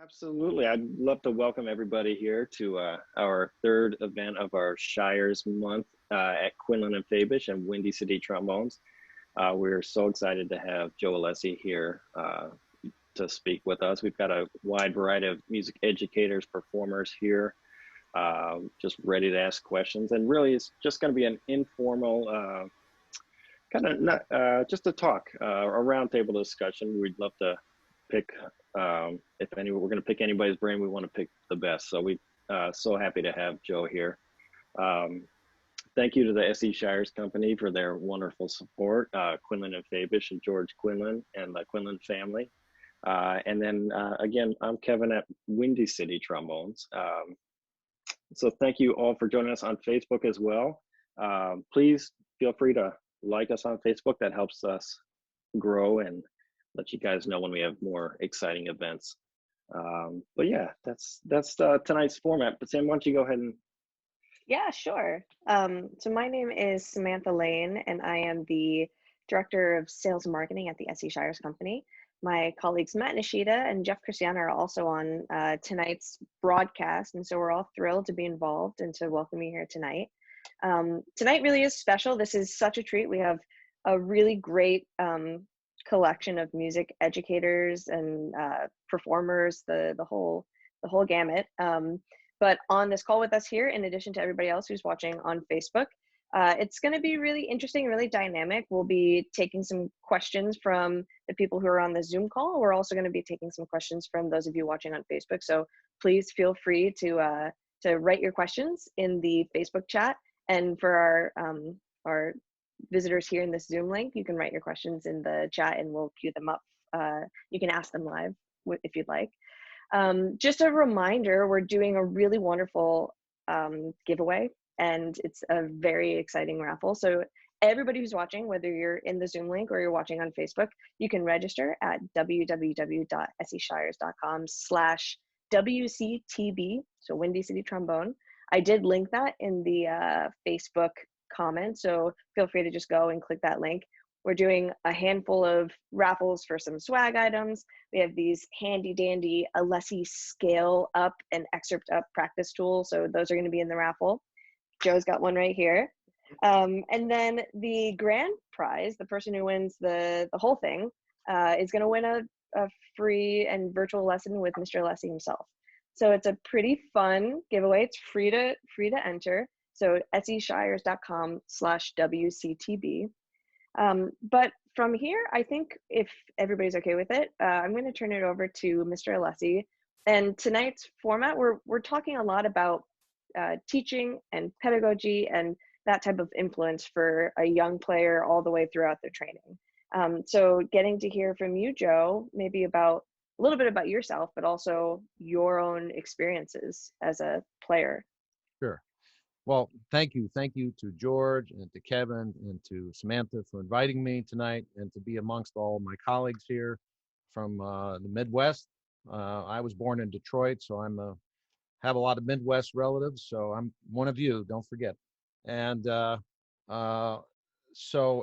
Absolutely. I'd love to welcome everybody here to our third event of our Shires month at Quinlan and Fabish and Windy City Trombones. We're so excited to have Joe Alessi here to speak with us. We've got a wide variety of music educators, performers here, just ready to ask questions. And really, it's just going to be an informal kind of not just a talk, a roundtable discussion. We'd love to pick if any we're going to pick anybody's brain. We want to pick the best. So we so happy to have Joe here. Um, Thank you to the SE Shires Company for their wonderful support, Quinlan and Fabish and George Quinlan and the Quinlan family. And then again, I'm Kevin at Windy City Trombones. So thank you all for joining us on Facebook as well. Please feel free to like us on Facebook. That helps us grow and let you guys know when we have more exciting events. But yeah, that's tonight's format. But Sam, why don't you go ahead and Yeah, sure. So my name is Samantha Lane, and I am the Director of Sales and Marketing at the SE Shires Company. My colleagues Matt Nishida and Jeff Christian are also on tonight's broadcast, and so we're all thrilled to be involved and to welcome you here tonight. Tonight really is special. This is such a treat. We have a really great collection of music educators and performers, the whole gamut. But on this call with us here, in addition to everybody else who's watching on Facebook, it's going to be really interesting, really dynamic. We'll be taking some questions from the people who are on the Zoom call. We're also going to be taking some questions from those of you watching on Facebook. So please feel free to write your questions in the Facebook chat. And for our visitors here in this Zoom link, you can write your questions in the chat and we'll queue them up. You can ask them live if you'd like. Just a reminder, we're doing a really wonderful giveaway, and it's a very exciting raffle. So everybody who's watching, whether you're in the Zoom link or you're watching on Facebook, you can register at www.seshires.com/WCTB, so Windy City Trombone. I did link that in the Facebook comment, so feel free to just go and click that link. We're doing a handful of raffles for some swag items. We have these handy dandy Alessi scale up and excerpt up practice tools. So those are going to be in the raffle. Joe's got one right here. And then the grand prize, the person who wins the whole thing, is going to win a free and virtual lesson with Mr. Alessi himself. So it's a pretty fun giveaway. It's free to enter. So seshires.com/WCTB. But from here, I think if everybody's okay with it, I'm going to turn it over to Mr. Alessi. And tonight's format, we're talking a lot about teaching and pedagogy and that type of influence for a young player all the way throughout their training. So getting to hear from you, Joe, maybe about a little bit about yourself, but also your own experiences as a player. Sure. Well, thank you. Thank you to George and to Kevin and to Samantha for inviting me tonight and to be amongst all my colleagues here from the Midwest. I was born in Detroit, so have a lot of Midwest relatives. So I'm one of you, don't forget. And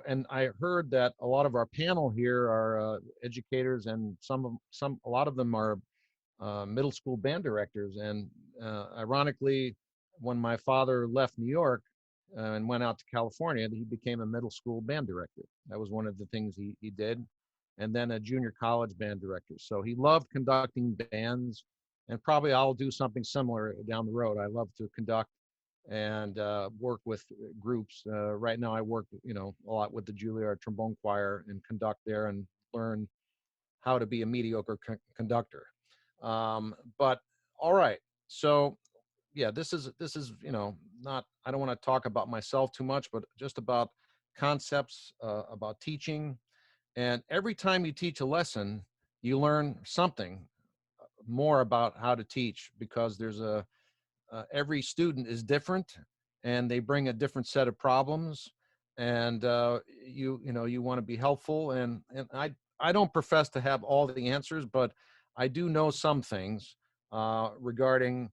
and I heard that a lot of our panel here are educators, and a lot of them are middle school band directors. And ironically, when my father left New York and went out to California, he became a middle school band director. That was one of the things he did. And then a junior college band director. So he loved conducting bands, and probably I'll do something similar down the road. I love to conduct and work with groups. Right now I work, a lot with the Juilliard Trombone Choir and conduct there and learn how to be a mediocre conductor. But all right, so yeah, this is not, I don't want to talk about myself too much, but just about concepts about teaching. And every time you teach a lesson, you learn something more about how to teach, because there's every student is different and they bring a different set of problems, and you want to be helpful, and I don't profess to have all the answers, but I do know some things regarding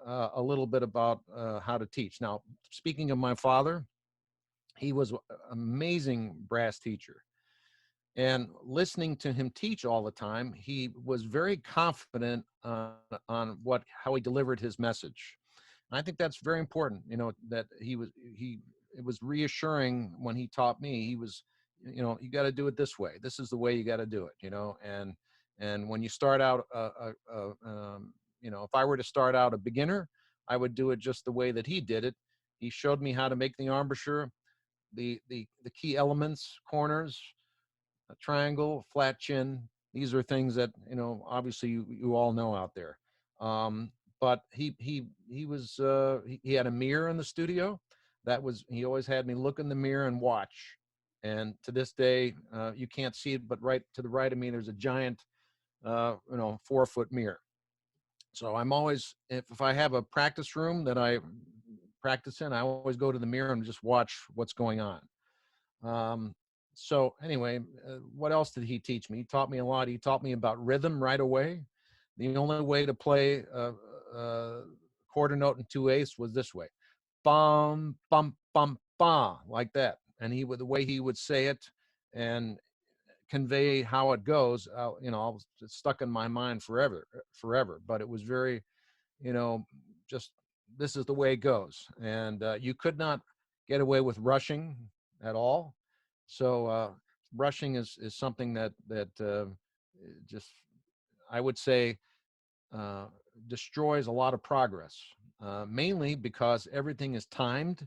a little bit about how to teach. Now, speaking of my father, he was an amazing brass teacher. And listening to him teach all the time, he was very confident on how he delivered his message. And I think that's very important, that it was reassuring when he taught me. He was, you got to do it this way. This is the way you got to do it, and when you start out, if I were to start out a beginner, I would do it just the way that he did it. He showed me how to make the embouchure, the key elements, corners, a triangle, flat chin. These are things that obviously you all know out there. But he had a mirror in the studio. He always had me look in the mirror and watch. And to this day, you can't see it, but right to the right of me, there's a giant, 4-foot mirror. So I'm always, if I have a practice room that I practice in, I always go to the mirror and just watch what's going on. So anyway, what else did he teach me? He taught me a lot. He taught me about rhythm right away. The only way to play a quarter note in 2/8 was this way: bum, bum, bum, bum, like that. And the way he would say it and convey how it goes, I was stuck in my mind forever. But it was very, just, this is the way it goes. And you could not get away with rushing at all. So rushing is something that just, I would say, destroys a lot of progress, mainly because everything is timed.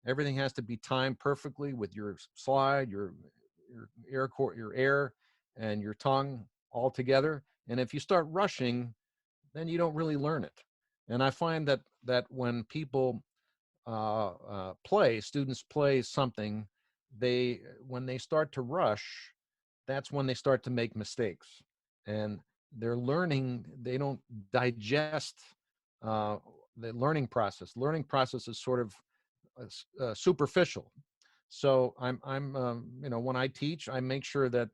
Everything has to be timed perfectly with your slide, your air, and your tongue all together. And if you start rushing, then you don't really learn it. And I find that when people students play something, when they start to rush, that's when they start to make mistakes. And they're learning, they don't digest the learning process. Learning process is sort of superficial. So when I teach, I make sure that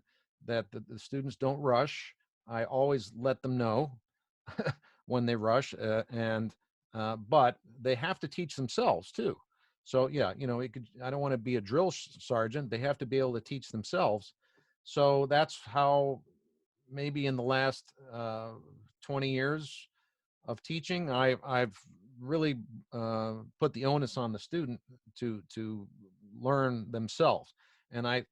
the students don't rush. I always let them know when they rush, but they have to teach themselves too. So yeah, I don't want to be a drill sergeant. They have to be able to teach themselves. So that's how, maybe in the last 20 years of teaching, I've really put the onus on the student to learn themselves. And I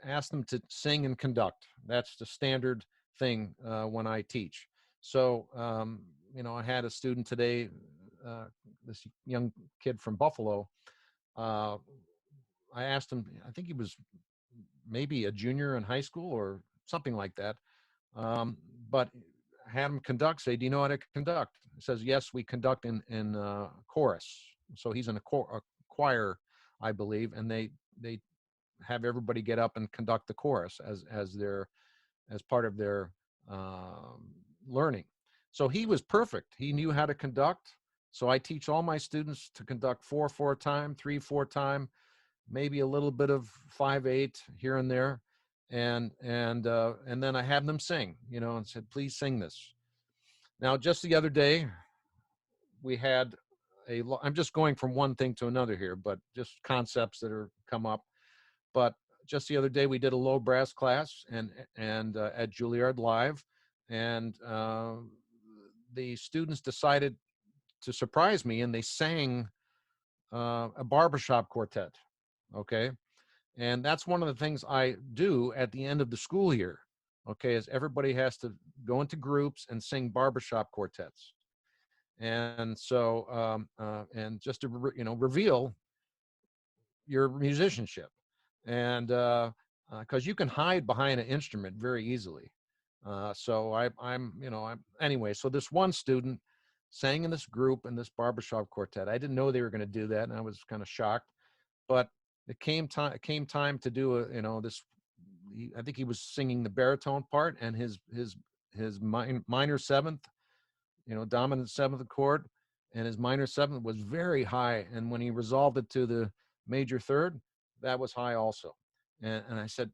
ask them to sing and conduct. That's the standard thing when I teach. So I had a student today, this young kid from Buffalo. I asked him, I think he was maybe a junior in high school or something like that. But had him conduct, say, do you know how to conduct? He says, yes, we conduct in chorus. So he's in a choir, I believe, and they have everybody get up and conduct the chorus as part of their learning. So he was perfect. He knew how to conduct. So I teach all my students to conduct 4/4 time, 3/4 time, maybe a little bit of 5/8 here and there. And then I have them sing, and said, please sing this. Now, just the other day, we had I'm just going from one thing to another here, but just concepts that are come up. But just the other day, we did a low brass class and at Juilliard Live, and the students decided to surprise me, and they sang a barbershop quartet. Okay. And that's one of the things I do at the end of the school year, okay, is everybody has to go into groups and sing barbershop quartets. And so, and just to, reveal your musicianship. And because you can hide behind an instrument very easily. So anyway, so this one student sang in this group in this barbershop quartet. I didn't know they were going to do that, and I was kind of shocked. But it came time to do this. I think he was singing the baritone part, and his minor seventh, dominant seventh chord, and his minor seventh was very high. And when he resolved it to the major third, that was high also. And I said,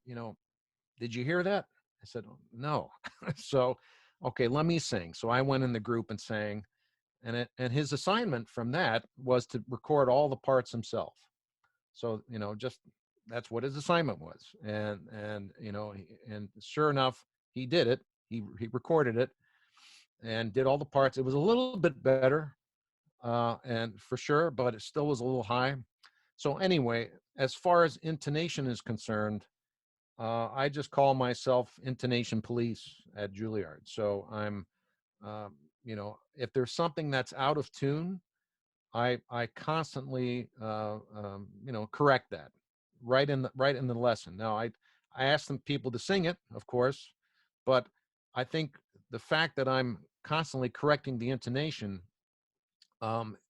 did you hear that? I said, no. So, okay, let me sing. So I went in the group and sang, and his assignment from that was to record all the parts himself. So, just that's what his assignment was. And you know, and sure enough, he did it. He recorded it and did all the parts. It was a little bit better, and for sure, but it still was a little high. So anyway, as far as intonation is concerned, I just call myself intonation police at Juilliard. So I'm, um, you know, if there's something that's out of tune, I constantly, you know, correct that right in the lesson. Now I ask them people to sing it, of course, but I think the fact that I'm constantly correcting the intonation,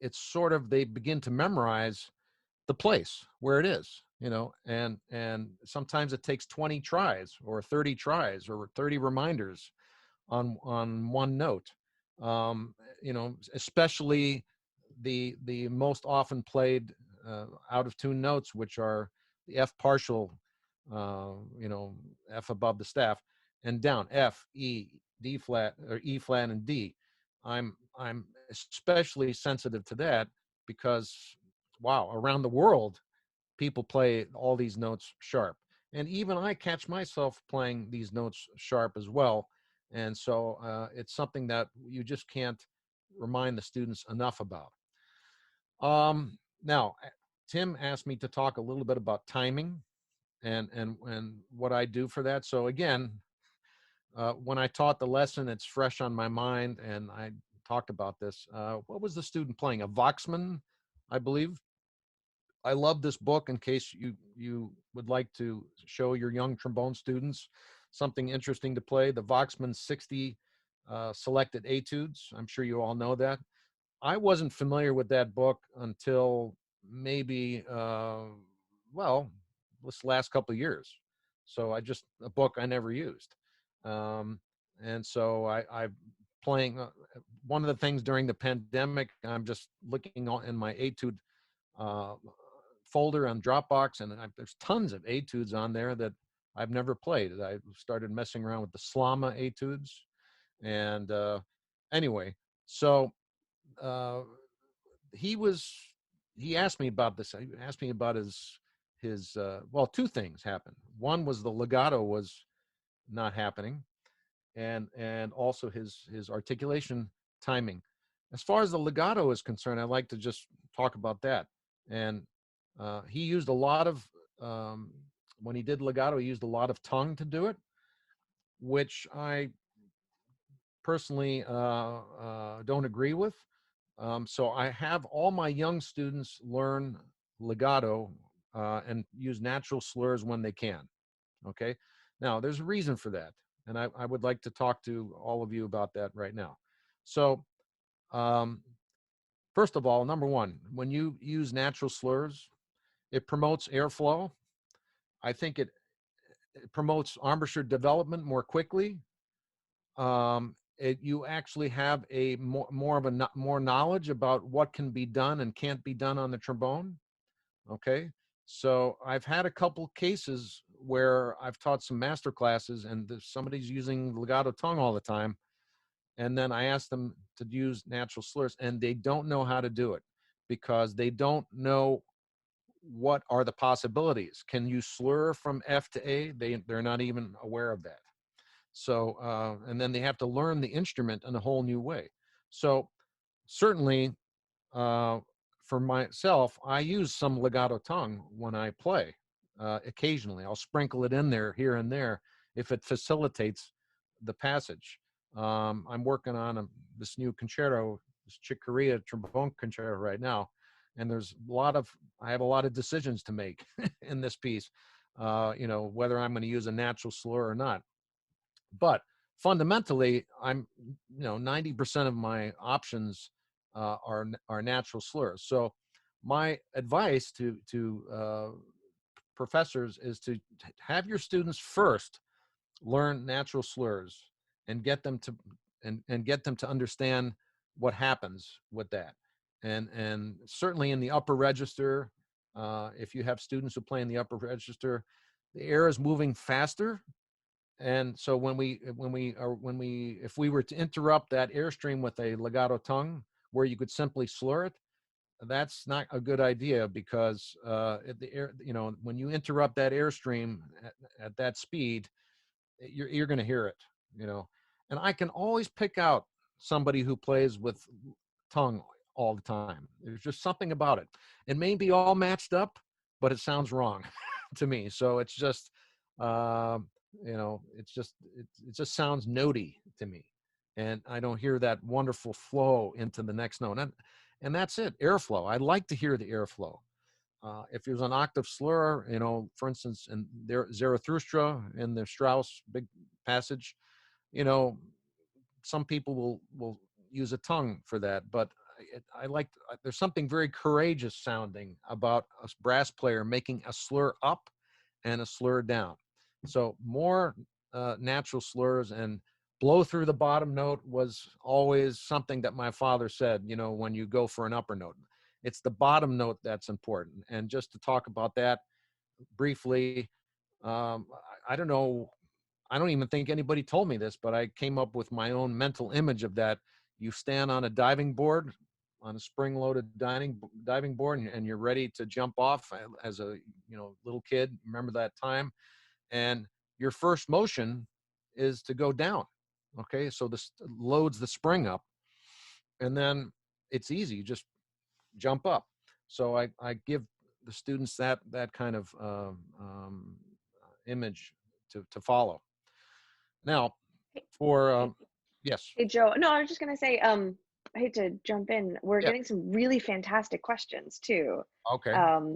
it's sort of, they begin to memorize the place where it is, you know, and sometimes it takes 20 tries or 30 tries or 30 reminders on one note. um, you know, especially the most often played out of tune notes, which are the F partial, you know, F above the staff and down, F, E, D flat, or E flat and D. I'm especially sensitive to that because, wow, around the world, people play all these notes sharp. And even I catch myself playing these notes sharp as well. And so it's something that you just can't remind the students enough about. Now, Tim asked me to talk a little bit about timing and what I do for that. So again, when I taught the lesson, it's fresh on my mind, and I talked about this. What was the student playing? A Voxman, I believe. I love this book in case you would like to show your young trombone students something interesting to play. The Voxman 60 selected etudes. I'm sure you all know that. I wasn't familiar with that book until maybe well, this last couple of years. So I just, a book I never used, um, and so I playing. One of the things during the pandemic, I'm just looking in my etude uh, folder on Dropbox, and there's tons of etudes on there that I've never played. I started messing around with the Slama etudes, and anyway, so uh, he was he asked me about this. He asked me about his well, two things happened. One was the legato was not happening, and also his articulation timing. As far as the legato is concerned, I'd like to just talk about that. And he used a lot of when he did legato, he used a lot of tongue to do it, which I personally don't agree with. So I have all my young students learn legato and use natural slurs when they can. Okay. Now, there's a reason for that. And I would like to talk to all of you about that right now. So, um, first of all, number one, when you use natural slurs, it promotes airflow. I think it promotes embouchure development more quickly. You actually have a more of a more knowledge about what can be done and can't be done on the trombone. Okay, so I've had a couple cases where I've taught some master classes and somebody's using legato tongue all the time, and then I ask them to use natural slurs, and they don't know how to do it because they don't know what are the possibilities. Can you slur from F to A? They're not even aware of that. So, and then they have to learn the instrument in a whole new way. So, certainly, uh, for myself, I use some legato tongue when I play. Occasionally, I'll sprinkle it in there here and there if it facilitates the passage. I'm working on this new concerto, this Chick Corea trombone concerto right now, and I have a lot of decisions to make in this piece. You know, whether I'm going to use a natural slur or not. But fundamentally, 90% of my options are natural slurs. So my advice to professors is to have your students first learn natural slurs and get them to and get them to understand what happens with that. And certainly in the upper register, if you have students who play in the upper register, the air is moving faster, and so if we were to interrupt that airstream with a legato tongue where you could simply slur it, that's not a good idea because at the air, when you interrupt that airstream at that speed, you're going to hear it, you know. And I can always pick out somebody who plays with tongue all the time. There's just something about it. It may be all matched up, but it sounds wrong to me. So it's just, um, it just sounds notey to me, and I don't hear that wonderful flow into the next note. And that's it, airflow. I like to hear the airflow. If it was an octave slur, for instance, in Zarathustra in the Strauss big passage, you know, some people will use a tongue for that, but I like, there's something very courageous sounding about a brass player making a slur up and a slur down. So more natural slurs, and blow through the bottom note was always something that my father said, when you go for an upper note, it's the bottom note that's important. And just to talk about that briefly, I don't know, I don't even think anybody told me this, but I came up with my own mental image of that. You stand on a diving board, on a spring-loaded diving board, and you're ready to jump off as a little kid. Remember that time? And your first motion is to go down. Okay, so this loads the spring up, and then it's easy. You just jump up. So I give the students that kind of image to follow. Now, for yes, Hey, Joe. No, I was just gonna say, I hate to jump in. We're yeah, getting some really fantastic questions too. okay,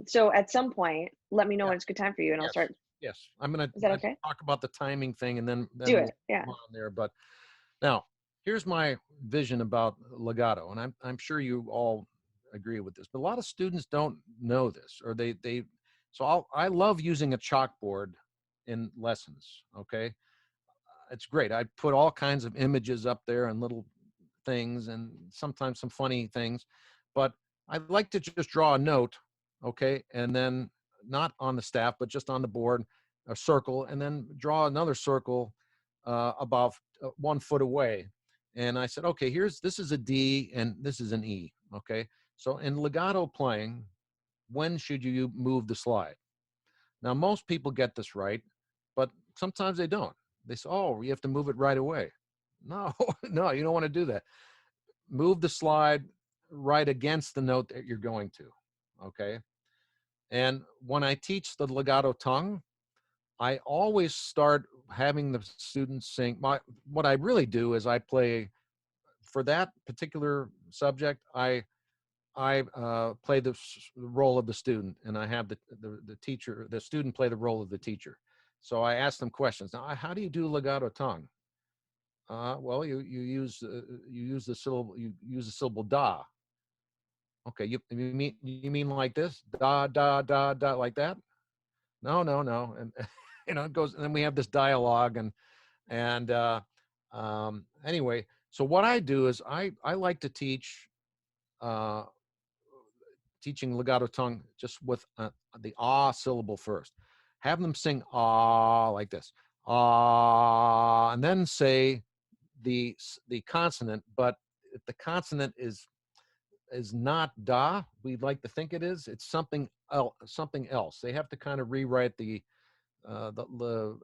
So at some point, let me know yeah, when it's a good time for you, and I'll yes, start. yes. I'm gonna Is that okay? talk about the timing thing, and then Do we'll it. Yeah. move on there. But now, here's my vision about legato, and I'm sure you all agree with this, but a lot of students don't know this, or they. So I love using a chalkboard in lessons. Okay, it's great. I put all kinds of images up there and little things, and sometimes some funny things, but I like to just draw a note, okay, and then not on the staff, but just on the board, a circle, and then draw another circle about 1 foot away. And I said, okay, this is a D and this is an E, okay? So in legato playing, when should you move the slide? Now, most people get this right, but sometimes they don't. They say, oh, you have to move it right away. No, no, you don't want to do that. Move the slide right against the note that you're going to, okay? And when I teach the legato tongue, I always start having the students sing. What I really do is I play, for that particular subject, I play the role of the student, and I have the teacher, the student play the role of the teacher. So I ask them questions. Now, how do you do legato tongue? Well, you use the syllable da. Okay, you mean like this, da da da da, like that? No, no, no, and it goes. And then we have this dialogue, and anyway. So what I do is I like to teach uh, teaching legato tongue just with the ah syllable first. Have them sing ah like this, ah, and then say the consonant. But if the consonant is not da, we'd like to think it is. It's something else. Something else. They have to kind of rewrite the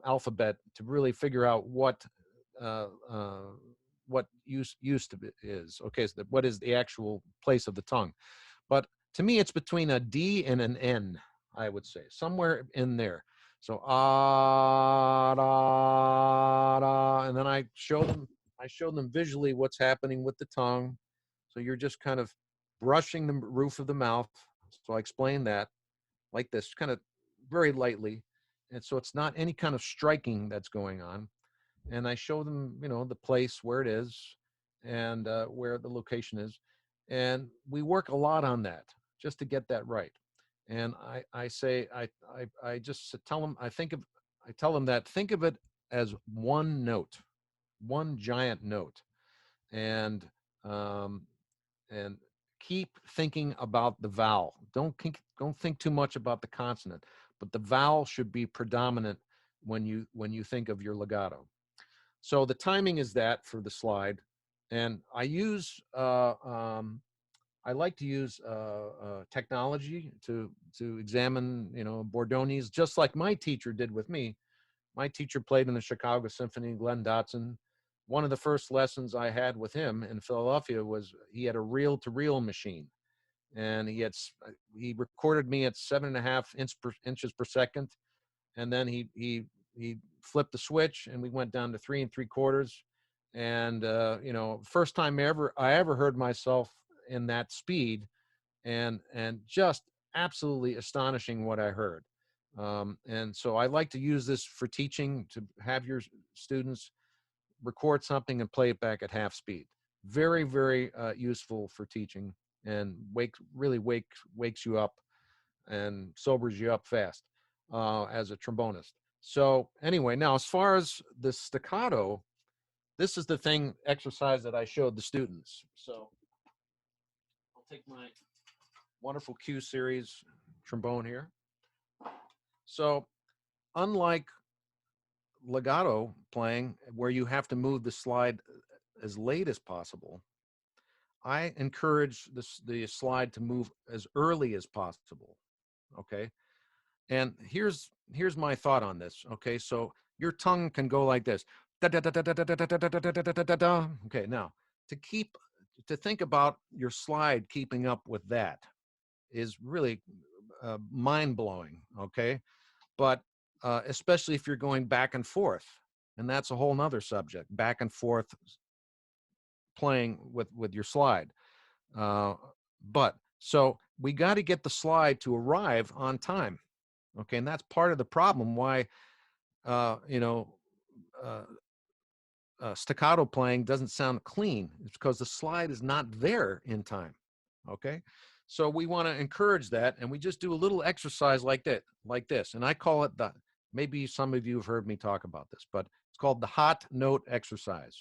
alphabet to really figure out uh, uh, what used to be is. Okay, so what is the actual place of the tongue? But to me, it's between a D and an N, I would say, somewhere in there. So ah da da, and then I show them visually what's happening with the tongue. So you're just kind of brushing the roof of the mouth. So I explain that like this, kind of very lightly. And so it's not any kind of striking that's going on. And I show them, the place where it is, and where the location is. And we work a lot on that just to get that right. And I say, I just tell them, I tell them that think of it as one note, one giant note. And, um, and keep thinking about the vowel. Don't think too much about the consonant, but the vowel should be predominant when you think of your legato. So the timing is that for the slide, and I use I like to use technology to examine, Bordoni's, just like my teacher did with me. My teacher played in the Chicago Symphony, Glenn Dotson. One of the first lessons I had with him in Philadelphia was he had a reel-to-reel machine, and he recorded me at 7.5 inches per second, and then he flipped the switch, and we went down to 3 3/4. And first time I ever heard myself in that speed, and just absolutely astonishing what I heard. And so I like to use this for teaching, to have your students record something and play it back at half speed. Very, very useful for teaching, and really wakes you up and sobers you up fast as a trombonist. So anyway, now as far as the staccato, this is the exercise that I showed the students. So I'll take my wonderful Q series trombone here. So unlike legato playing, where you have to move the slide as late as possible, I encourage the slide to move as early as possible. Okay. And here's my thought on this. Okay. So your tongue can go like this. Okay. Now to think about your slide keeping up with that is really mind blowing. Okay. But especially if you're going back and forth, and that's a whole nother subject, back and forth playing with your slide. But so we got to get the slide to arrive on time. Okay. And that's part of the problem why, uh, you know, uh, staccato playing doesn't sound clean. It's because the slide is not there in time. Okay. So we want to encourage that. And we just do a little exercise like this. And I call it maybe some of you have heard me talk about this, but it's called the hot note exercise.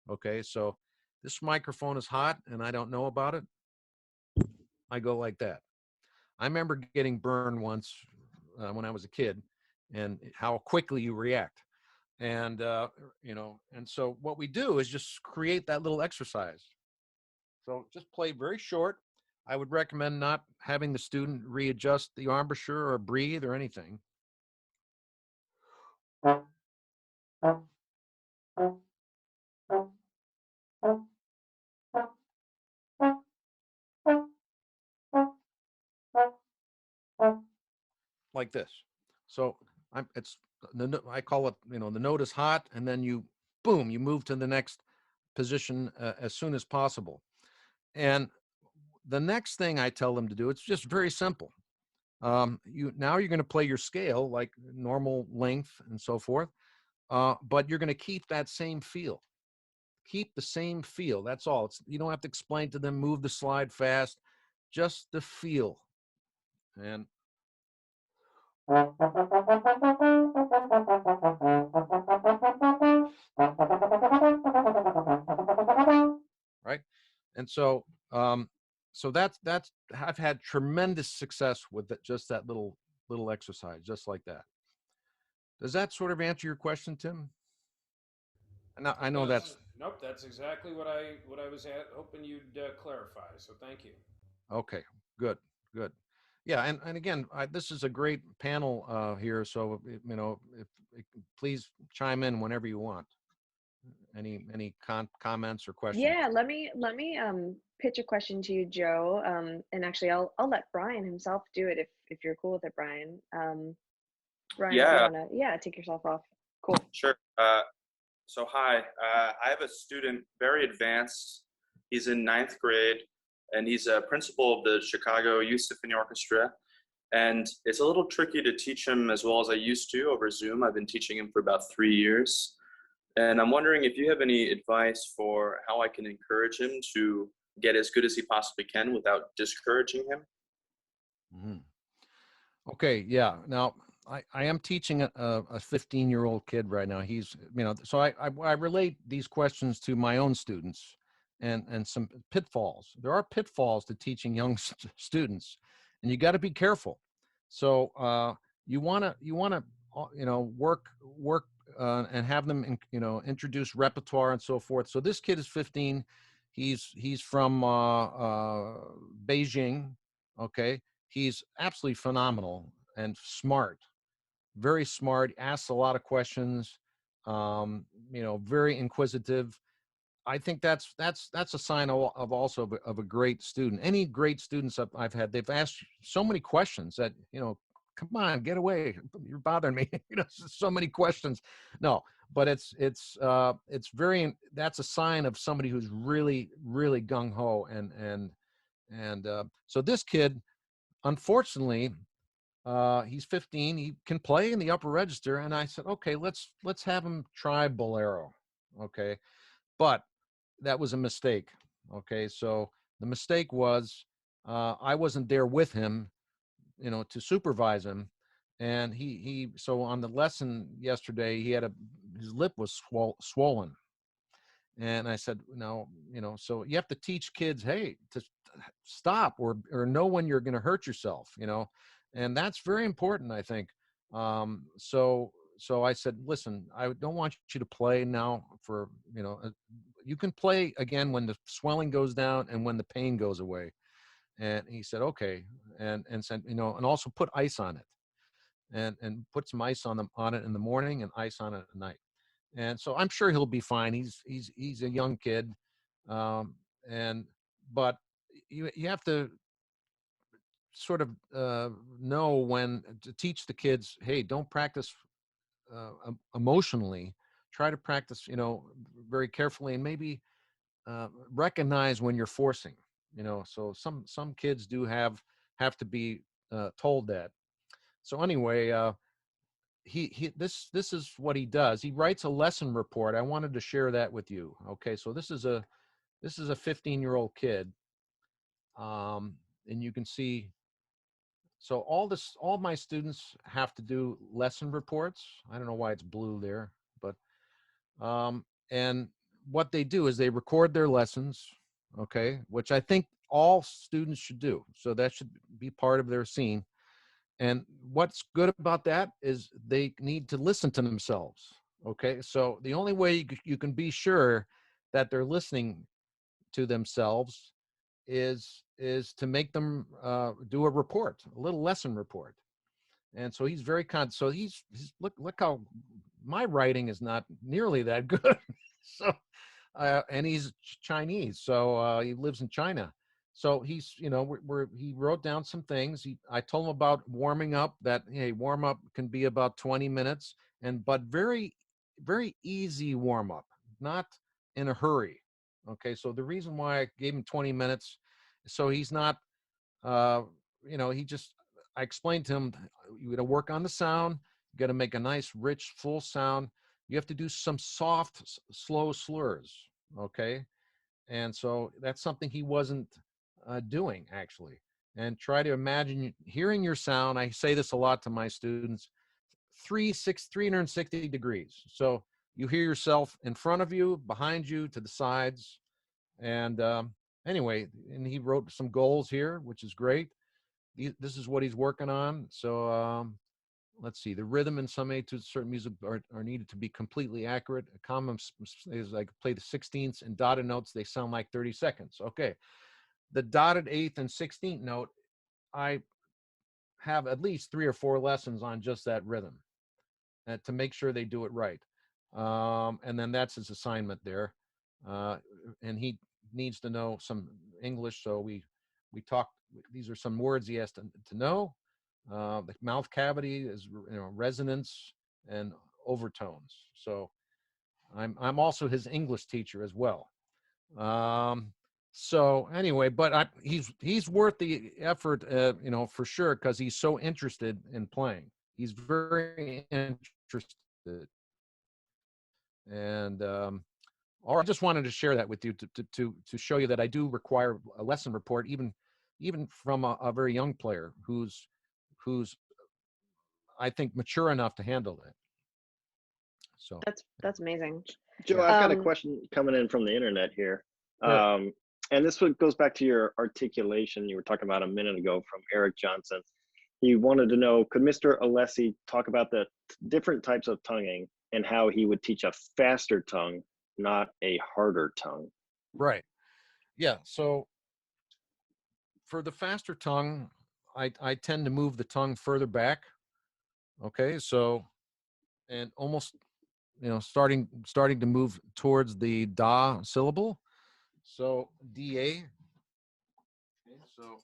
Okay. So this microphone is hot and I don't know about it. I go like that. I remember getting burned once when I was a kid, and how quickly you react. And, and so what we do is just create that little exercise. So just play very short. I would recommend not having the student readjust the embouchure or breathe or anything. Like this. So I call it, the note is hot, and then you move to the next position as soon as possible. And the next thing I tell them to do, it's just very simple. You're going to play your scale like normal length and so forth, but you're going to keep that same feel. Keep the same feel. That's all. You don't have to explain to them, move the slide fast, just the feel. And right. And so, that's I've had tremendous success with just that little exercise, just like that. Does that sort of answer your question, Tim? I know that's Nope. That's exactly what I was hoping you'd clarify. So thank you. okay. Good, good. Yeah, and again, this is a great panel here. So please chime in whenever you want. Any comments or questions? Yeah, let me pitch a question to you, Joe. And actually, I'll let Brian himself do it if you're cool with it, Brian. Brian, if you Yeah, wanna, take yourself off. Cool. sure. So hi, I have a student, very advanced. He's in ninth grade, and he's a principal of the Chicago Youth Symphony Orchestra. And it's a little tricky to teach him as well as I used to over Zoom. I've been teaching him for about 3 years. And I'm wondering if you have any advice for how I can encourage him to get as good as he possibly can without discouraging him. Mm-hmm. Okay, yeah. Now, I am teaching a 15-year-old kid right now. He's, so I relate these questions to my own students and some pitfalls. There are pitfalls to teaching young students, and you got to be careful. So you want to work and have them introduce repertoire and so forth. So this kid is 15. He's from Beijing. Okay, he's absolutely phenomenal and smart, very smart. Asks a lot of questions. Very inquisitive. I think that's a sign of also of a great student. Any great students I've had, they've asked so many questions that, come on, get away, you're bothering me. So many questions. No, but it's that's a sign of somebody who's really really gung ho, and so this kid, unfortunately, he's 15. He can play in the upper register, and I said, okay, let's have him try bolero. Okay, but that was a mistake. Okay, so the mistake was I wasn't there with him, to supervise him, and so on the lesson yesterday, his lip was swollen, and I said, no, so you have to teach kids, hey, to stop or know when you're going to hurt yourself, and that's very important, I think. So I said, listen, I don't want you to play now for, you can play again when the swelling goes down and when the pain goes away. And he said, okay. And said, and also put ice on it, and put some ice on it in the morning and ice on it at night. And so I'm sure he'll be fine. He's a young kid. Um, and, but you have to sort of know when to teach the kids, hey, don't practice emotionally. Try to practice, very carefully, and maybe recognize when you're forcing. So some kids do have to be told that. So anyway, this is what he does. He writes a lesson report. I wanted to share that with you. Okay, so this is a 15-year-old kid, and you can see. So all my students have to do lesson reports. I don't know why it's blue there, but and what they do is they record their lessons, okay, which I think all students should do. So that should be part of their scene. And what's good about that is they need to listen to themselves, okay? So the only way you can be sure that they're listening to themselves is to make them do a little lesson report. And so he's very so he's look how my writing is not nearly that good. So and he's Chinese, so he lives in China. So he's, he wrote down some things. I told him about warming up. That, hey, warm up can be about 20 minutes, but very very easy warm up, not in a hurry. Okay, so the reason why I gave him 20 minutes, so he's not, I explained to him, you got to work on the sound. You got to make a nice, rich, full sound. You have to do some soft, slow slurs. Okay. And so that's something he wasn't doing, actually. And try to imagine hearing your sound. I say this a lot to my students, 360 degrees. So you hear yourself in front of you, behind you, to the sides. And anyway, and he wrote some goals here, which is great. This is what he's working on. So let's see. The rhythm and some etudes, certain music are needed to be completely accurate. A common is like play the 16ths and dotted notes. They sound like 30 seconds. Okay. The dotted 8th and 16th note, I have at least 3 or 4 lessons on just that rhythm to make sure they do it right. And then that's his assignment there. And he needs to know some English. So we talked, these are some words he has to know. The mouth cavity is, resonance and overtones. So I'm also his English teacher as well. So anyway, but he's worth the effort, for sure, because he's so interested in playing. He's very interested, and or I just wanted to share that with you to show you that I do require a lesson report, even from a very young player who's I think mature enough to handle it. So That's amazing. Joe, yeah. I've got a question coming in from the internet here. Sure. And this one goes back to your articulation you were talking about a minute ago from Eric Johnson. He wanted to know, could Mr. Alessi talk about the different types of tonguing and how he would teach a faster tongue, not a harder tongue? Right. Yeah. So for the faster tongue, I tend to move the tongue further back. Okay. So, and almost, starting to move towards the da syllable. So da. Okay, so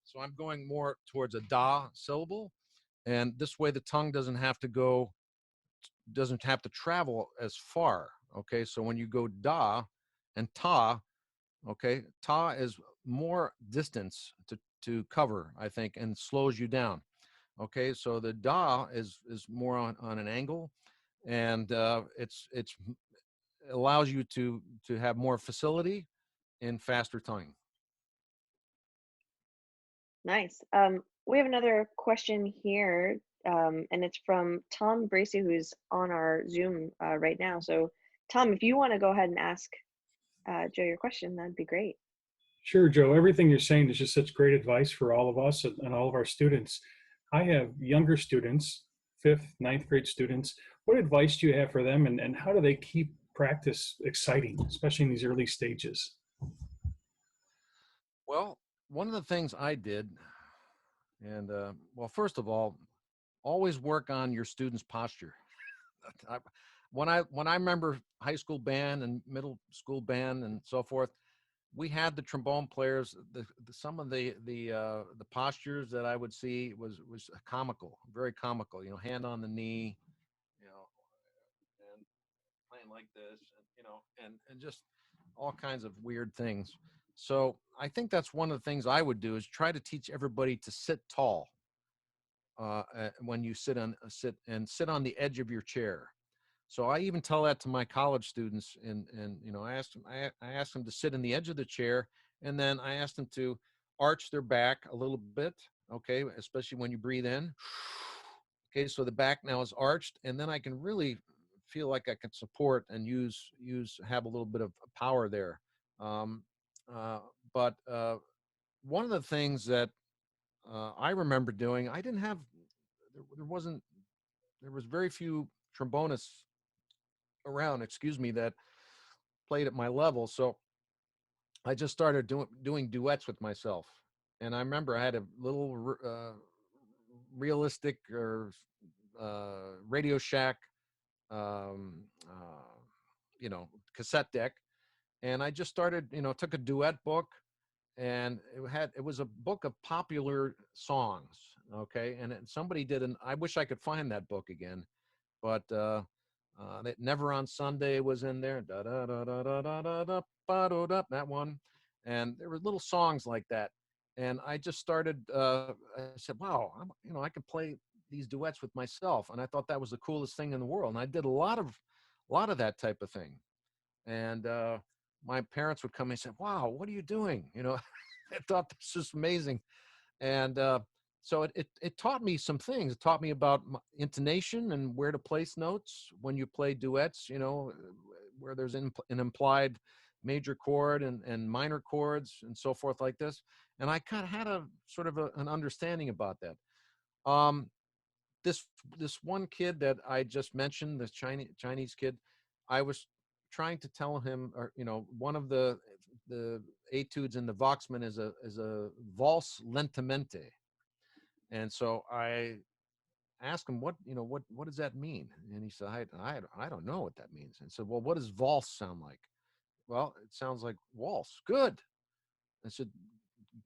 so I'm going more towards a da syllable, and this way the tongue doesn't have to travel as far. Okay, so when you go da and ta, okay, ta is more distance to cover, I think, and slows you down. Okay, so the da is more on an angle, and it's allows you to have more facility in faster tonguing. Nice. We have another question here, and it's from Tom Bracy, who's on our Zoom right now. So, Tom, if you want to go ahead and ask Joe your question, that'd be great. Sure, Joe. Everything you're saying is just such great advice for all of us and all of our students. I have younger students, fifth, ninth grade students. What advice do you have for them, and how do they keep practice exciting, especially in these early stages? Well, one of the things I did, and well, first of all, always work on your students' posture. I, when I remember high school band and middle school band and so forth, we had the trombone players. Some of the postures that I would see was comical, very comical. Hand on the knee, and playing like this, and just all kinds of weird things. So I think that's one of the things I would do is try to teach everybody to sit tall when you sit on the edge of your chair. So I even tell that to my college students, and I asked them to sit in the edge of the chair, and then I asked them to arch their back a little bit, okay, especially when you breathe in. Okay, so the back now is arched, and then I can really feel like I can support and have a little bit of power there. Um, uh, but one of the things that I remember doing, I didn't have there wasn't there was very few trombonists around, excuse me, that played at my level. So I just started doing duets with myself. And I remember I had a little realistic or Radio Shack, um, uh, cassette deck. And I just started, took a duet book, and it was a book of popular songs. Okay. And somebody I wish I could find that book again, but that Never on Sunday was in there. Da da da da da da da da ba do da, that one, and there were little songs like that. And I just started. I said, "Wow, I can play these duets with myself," and I thought that was the coolest thing in the world. And I did a lot of that type of thing. And my parents would come and say, "Wow, what are you doing?" I thought this was amazing. And so it taught me some things. It taught me about intonation and where to place notes when you play duets, where there's an implied major chord and minor chords and so forth like this. And I kind of had a sort of an understanding about that. Um, this this one kid that I just mentioned, the Chinese kid, I was trying to tell him, or one of the etudes in the Voxman is a valse lentamente. And so I asked him, what does that mean? And he said, I don't know what that means. And said, well, what does valse sound like? Well, it sounds like waltz. Good. I said,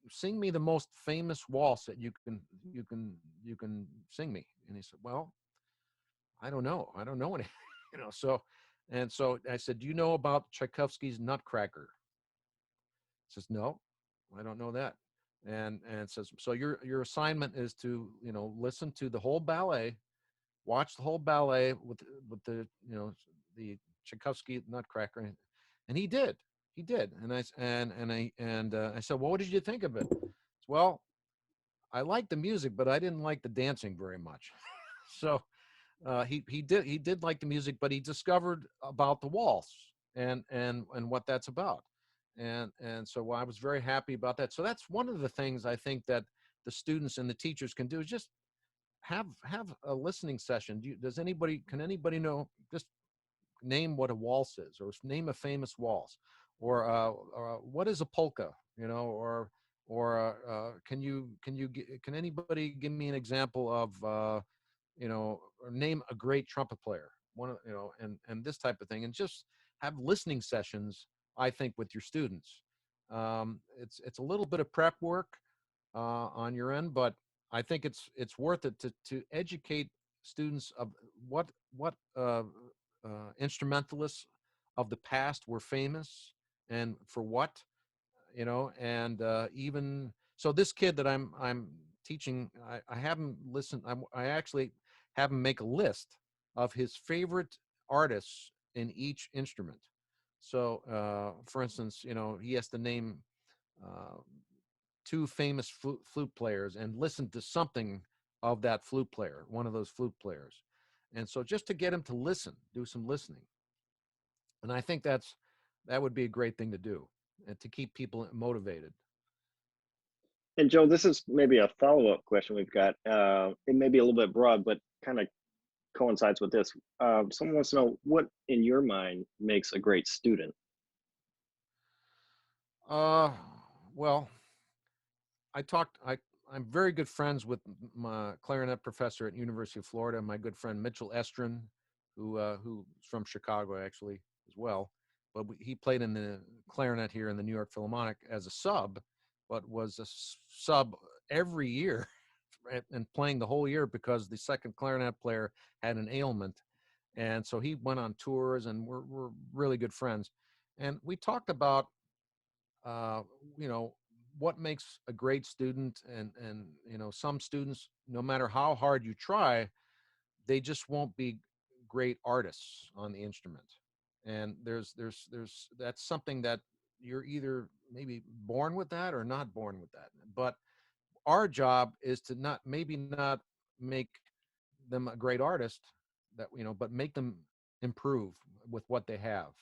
sing me the most famous waltz that you can sing me. And he said, well, I don't know. I don't know any, so, and so I said, do you know about Tchaikovsky's Nutcracker? He says, no, I don't know that. And says, so your assignment is to, listen to the whole ballet, watch the whole ballet with the Tchaikovsky Nutcracker. And he did. And I said, well, what did you think of it? Well, I liked the music, but I didn't like the dancing very much. So he did like the music, but he discovered about the waltz and what that's about, and so I was very happy about that. So that's one of the things I think that the students and the teachers can do is just have a listening session. Can anybody know, just name what a waltz is, or name a famous waltz, or what is a polka, or can anybody give me an example of or name a great trumpet player, and this type of thing, and just have listening sessions, I think, with your students. It's a little bit of prep work on your end, but I think it's worth it to educate students of what instrumentalists of the past were famous and for what, and even so, this kid that I'm teaching, I have him listen. I actually have him make a list of his favorite artists in each instrument. So, for instance, he has to name uh, two famous flute players and listen to something of that flute player, one of those flute players. And so, just to get him to listen, do some listening, and I think that would be a great thing to do, and to keep people motivated. And Joe, this is maybe a follow-up question we've got. It may be a little bit broad, but kind of coincides with this. Someone wants to know what, in your mind, makes a great student. Uh, well, I talked. I'm very good friends with my clarinet professor at University of Florida, my good friend Mitchell Estrin, who's from Chicago actually as well. But he played in the clarinet here in the New York Philharmonic as a sub, but was a sub every year and playing the whole year because the second clarinet player had an ailment, and so he went on tours, and we're really good friends. And we talked about uh, you know what makes a great student, and some students, no matter how hard you try, they just won't be great artists on the instrument. And there's that's something that you're either maybe born with that or not born with that. But our job is to not make them a great artist, but make them improve with what they have.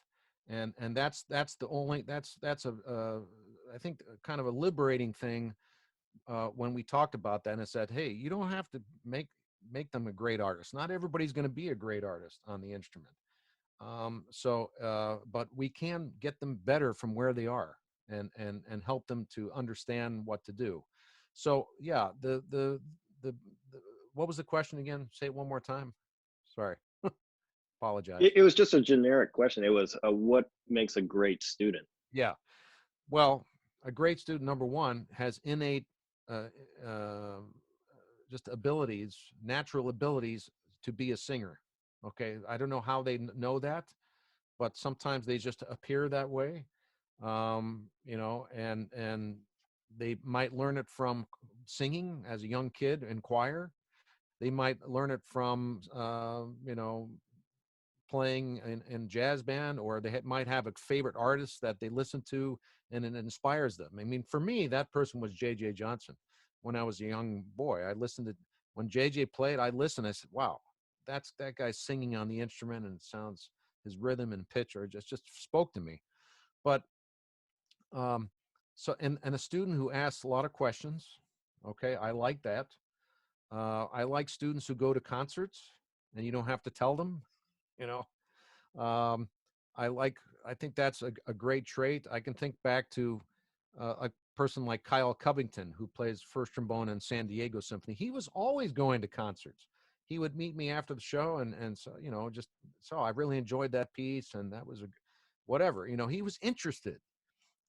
And that's the only that's a I think kind of a liberating thing when we talked about that, and it said, hey, you don't have to make them a great artist. Not everybody's going to be a great artist on the instrument. But we can get them better from where they are, and help them to understand what to do. So yeah, the what was the question again? Say it one more time. Sorry. Apologize. It was just a generic question. It was, what makes a great student? Yeah. Well, a great student, number one, has innate uh, uh, just abilities, natural abilities to be a singer. Okay. I don't know how they know that, but sometimes they just appear that way. And they might learn it from singing as a young kid in choir. They might learn it from, playing in jazz band, or they might have a favorite artist that they listen to, and it inspires them. I mean, for me, that person was J.J. Johnson. When I was a young boy, I listened to, when J.J. played, I listened, I said, wow, that guy's singing on the instrument, and it sounds, his rhythm and pitch or just spoke to me. But um, so, and a student who asks a lot of questions, okay, I like that. I like students who go to concerts and you don't have to tell them, you know. Um, I think that's a great trait. I can think back to a person like Kyle Covington, who plays first trombone in San Diego Symphony. He was always going to concerts. He would meet me after the show, and so, just so I really enjoyed that piece, and that was whatever. He was interested.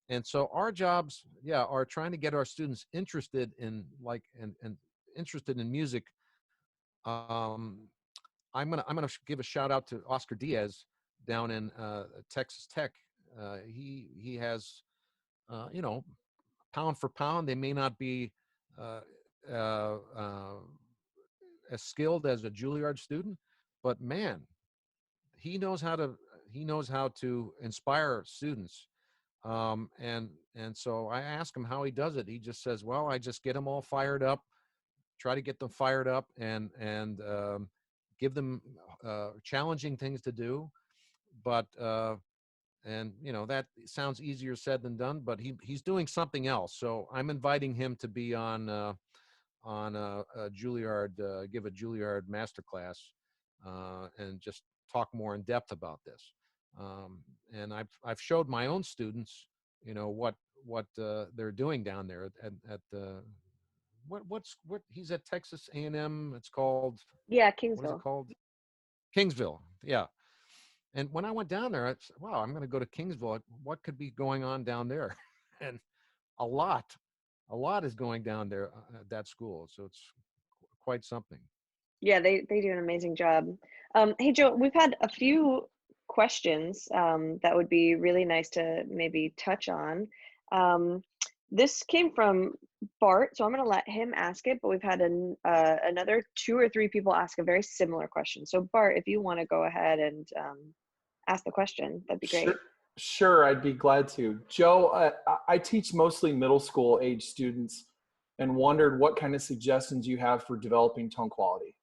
And so our jobs, yeah, are trying to get our students interested in, and interested in music. Um, I'm gonna give a shout out to Oscar Diaz down in Texas Tech. He has, you know, pound for pound, they may not be uh, uh, uh, as skilled as a Juilliard student, but man, he knows how to he knows how to inspire students. And so I ask him how he does it. He just says, "Well, I just get them all fired up, try to get them fired up, and give them challenging things to do, but and that sounds easier said than done, but he's doing something else. So I'm inviting him to be on a Juilliard, give a Juilliard masterclass, and just talk more in depth about this. And I've showed my own students, what they're doing down there at the what he's at Texas A&M. It's called, Yeah, what is it Kingsville. called? Kingsville. Yeah. And when I went down there, I said, wow, I'm going to go to Kingsville. What could be going on down there? And a lot, a lot is going down there at that school. So it's quite something. Yeah, they do an amazing job. Hey, Joe, we've had a few questions that would be really nice to maybe touch on. This came from Bart, so I'm going to let him ask it, but we've had another 2 or 3 people ask a very similar question. So Bart, if you want to go ahead and ask the question, that'd be great. Sure, I'd be glad to. Joe, I teach mostly middle school age students and wondered what kind of suggestions you have for developing tone quality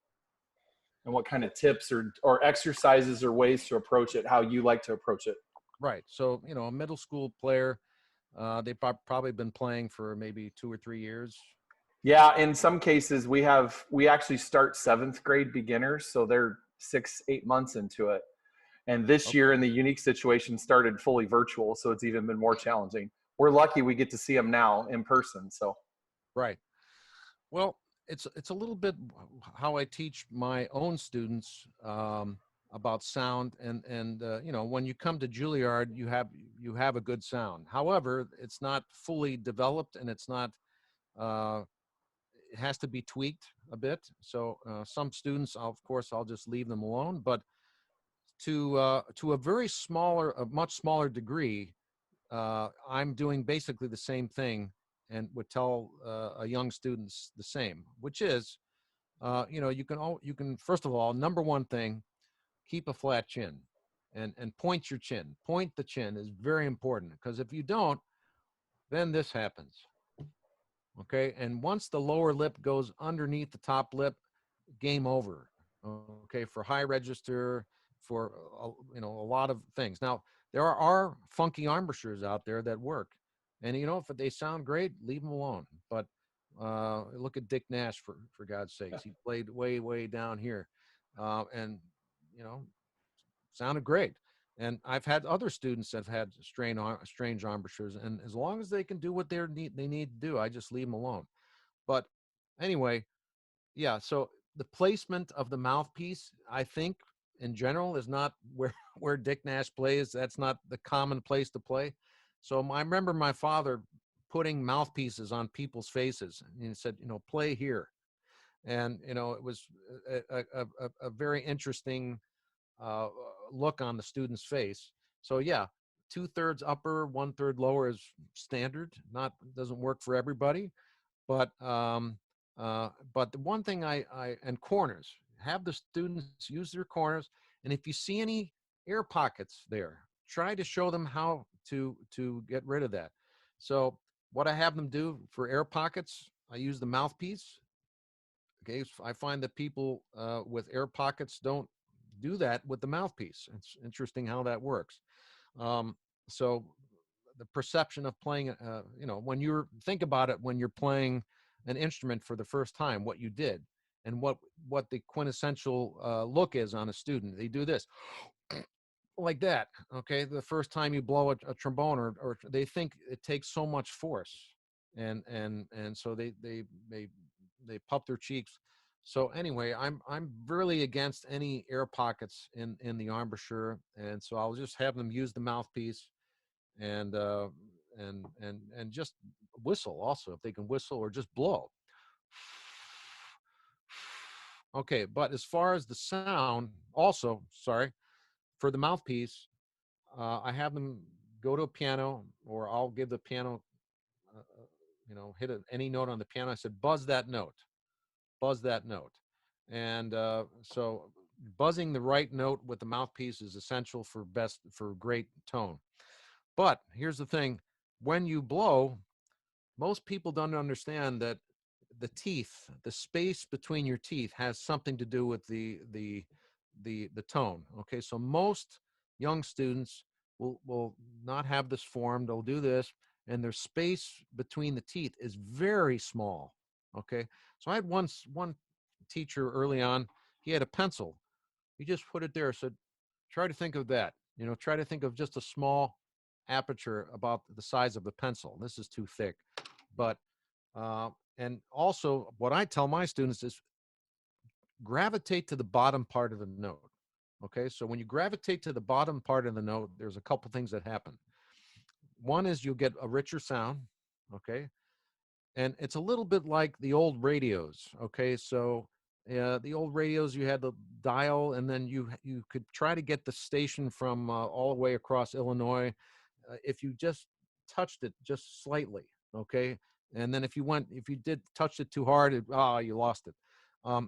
and what kind of tips or exercises or ways to approach it, how you like to approach it. Right. So, a middle school player, they've probably been playing for maybe 2 or 3 years. Yeah, in some cases we actually start 7th grade beginners, so they're 6-8 months into it. And this year, in the unique situation, started fully virtual, so it's even been more challenging. We're lucky we get to see them now in person. So, right. Well, it's a little bit how I teach my own students about sound, and when you come to Juilliard, you have a good sound. However, it's not fully developed, and it's not. It has to be tweaked a bit. So some students, of course, I'll just leave them alone, but to a much smaller degree, I'm doing basically the same thing, and would tell young students the same, which is, you can first of all, number one thing, keep a flat chin, and point your chin. Point the chin is very important, because if you don't, then this happens. Okay, and once the lower lip goes underneath the top lip, game over. Okay, for high register, for a lot of things. Now there are funky embouchures out there that work, and if they sound great, leave them alone. But look at Dick Nash, for God's sakes. He played way down here, and sounded great. And I've had other students that have had strange embouchures, and as long as they can do what they need to do, I just leave them alone. But anyway, yeah. So the placement of the mouthpiece, I think, in general, is not where Dick Nash plays. That's not the common place to play. So I remember my father putting mouthpieces on people's faces, and he said, play here. And it was a very interesting look on the student's face. So yeah, 2/3 upper, 1/3 lower is standard. Doesn't work for everybody, but the one thing and corners, have the students use their corners, and if you see any air pockets there, try to show them how to get rid of that. So what I have them do for air pockets, I use the mouthpiece. Okay, I find that people with air pockets don't do that with the mouthpiece. It's interesting how that works. So the perception of playing, when think about it, when you're playing an instrument for the first time, what you did, and what the quintessential look is on a student. They do this like that. Okay, the first time you blow a trombone, or they think it takes so much force, and so they puff their cheeks. So anyway, I'm really against any air pockets in the embouchure, and so I'll just have them use the mouthpiece, and just whistle also, if they can whistle, or just blow. Okay, but as far as the sound, also, sorry, for the mouthpiece, I have them go to a piano, or I'll give the piano, hit any note on the piano. I said, buzz that note. And so buzzing the right note with the mouthpiece is essential for great tone. But here's the thing: when you blow, most people don't understand that the teeth, the space between your teeth has something to do with the tone. Okay, so most young students will not have this form. They'll do this, and their space between the teeth is very small. Okay, so I had one teacher early on. He had a pencil. He just put it there. Said, try to think of that. Try to think of just a small aperture about the size of the pencil. This is too thick, but and also what I tell my students is gravitate to the bottom part of the note. Okay, so when you gravitate to the bottom part of the note, there's a couple things that happen. One is you'll get a richer sound. Okay, and it's a little bit like the old radios. Okay, so the old radios, you had the dial, and then you could try to get the station from all the way across Illinois if you just touched it just slightly. Okay, and then if you did touch it too hard, you lost it.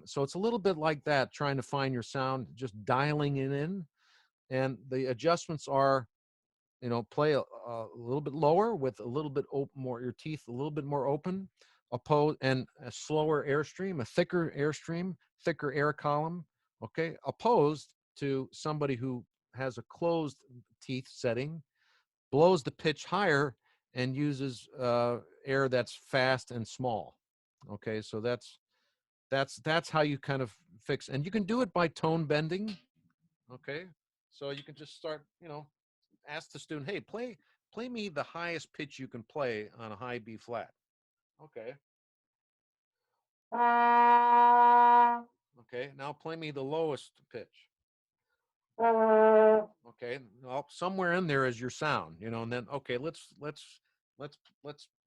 So it's a little bit like that, trying to find your sound, just dialing it in, and the adjustments are, play a little bit lower with a little bit more, your teeth a little bit more open, and a slower airstream, a thicker airstream, thicker air column. Okay, opposed to somebody who has a closed teeth setting, blows the pitch higher and uses air that's fast and small. Okay, so that's how you kind of fix, and you can do it by tone bending. Okay, so you can just start, ask the student, hey, play me the highest pitch you can play on a high B flat. Okay. Okay, now play me the lowest pitch. Okay, well, somewhere in there is your sound, and then okay, let's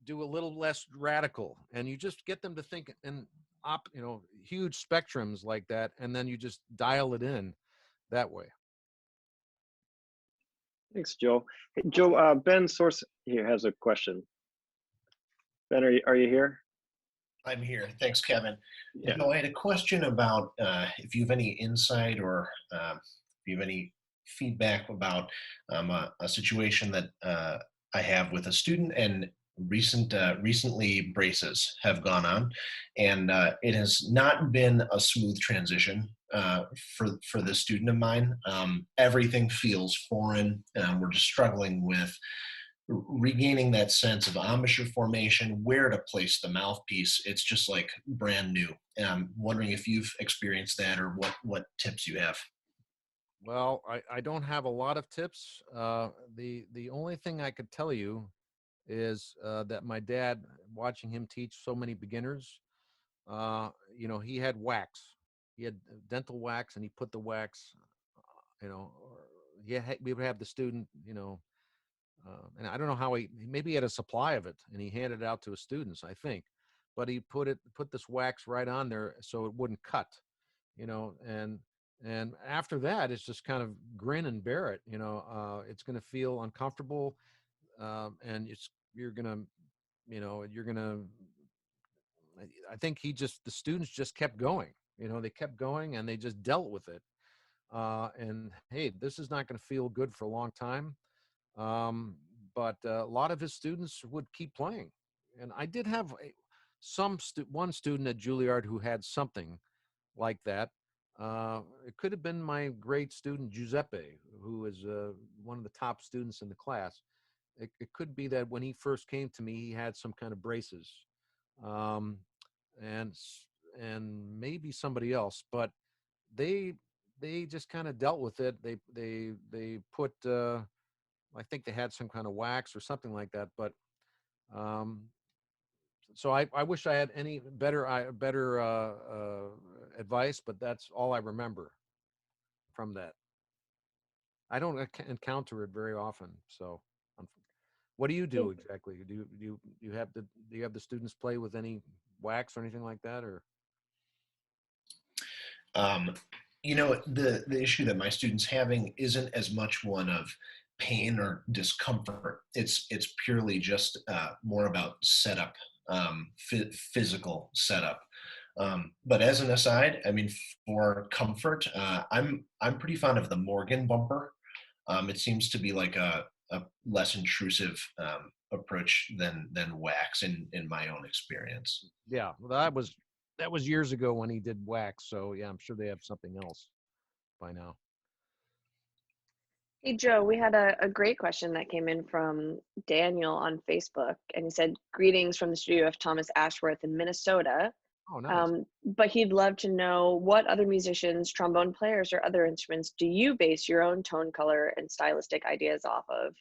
do a little less radical, and you just get them to think in huge spectrums like that, and then you just dial it in that way. Thanks, Joe. Hey, Joe, Ben Source here has a question. Ben, are you here? I'm here. Thanks, Kevin. Yeah. I had a question about if you have any insight or if you have any feedback about a situation that I have with a student, and recently braces have gone on, and it has not been a smooth transition for this student of mine. Everything feels foreign. We're just struggling with regaining that sense of embouchure formation, where to place the mouthpiece. It's just like brand new. And I'm wondering if you've experienced that, or what tips you have. Well, I don't have a lot of tips. The only thing I could tell you is that my dad, watching him teach so many beginners, he had wax. He had dental wax, and he put the wax, we would have the student, and I don't know how maybe he had a supply of it, and he handed it out to his students, I think, but he put this wax right on there so it wouldn't cut, and after that, it's just kind of grin and bear it. It's going to feel uncomfortable, and you're going to, you're going to. I think the students just kept going. They kept going, and they just dealt with it. And hey, this is not going to feel good for a long time. But a lot of his students would keep playing, and I did have one student at Juilliard who had something like that. It could have been my great student Giuseppe, who is one of the top students in the class. It could be that when he first came to me, he had some kind of braces, and maybe somebody else, but they just kind of dealt with it. They put I think they had some kind of wax or something like that, but so I wish I had any better advice, but that's all I remember from that. I don't encounter it very often. So, what do you do exactly? Do you have the students play with any wax or anything like that, or? The issue that my students having isn't as much one of pain or discomfort. It's purely just more about setup, physical setup. But as an aside, I mean, for comfort, I'm pretty fond of the Morgan bumper. It seems to be like a less intrusive approach than wax in my own experience. Yeah, well, that was years ago when he did wax. So yeah, I'm sure they have something else by now. Hey, Joe, we had a great question that came in from Daniel on Facebook, and he said, "Greetings from the studio of Thomas Ashworth in Minnesota. Oh, nice. But he'd love to know what other musicians, trombone players, or other instruments do you base your own tone color and stylistic ideas off of,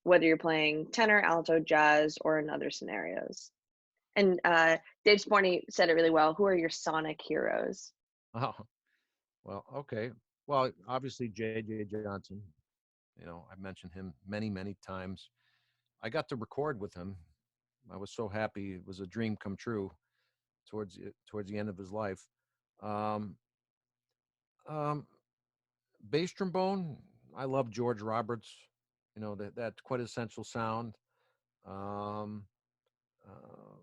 whether you're playing tenor, alto, jazz, or in other scenarios?" And Dave Sporny said it really well. Who are your sonic heroes? Oh, well, okay. Well, obviously J.J. Johnson. You know, I've mentioned him many, many times. I got to record with him. I was so happy. It was a dream come true towards the end of his life. Um, um, Bass trombone. I love George Roberts. You know that quintessential sound. Um, uh,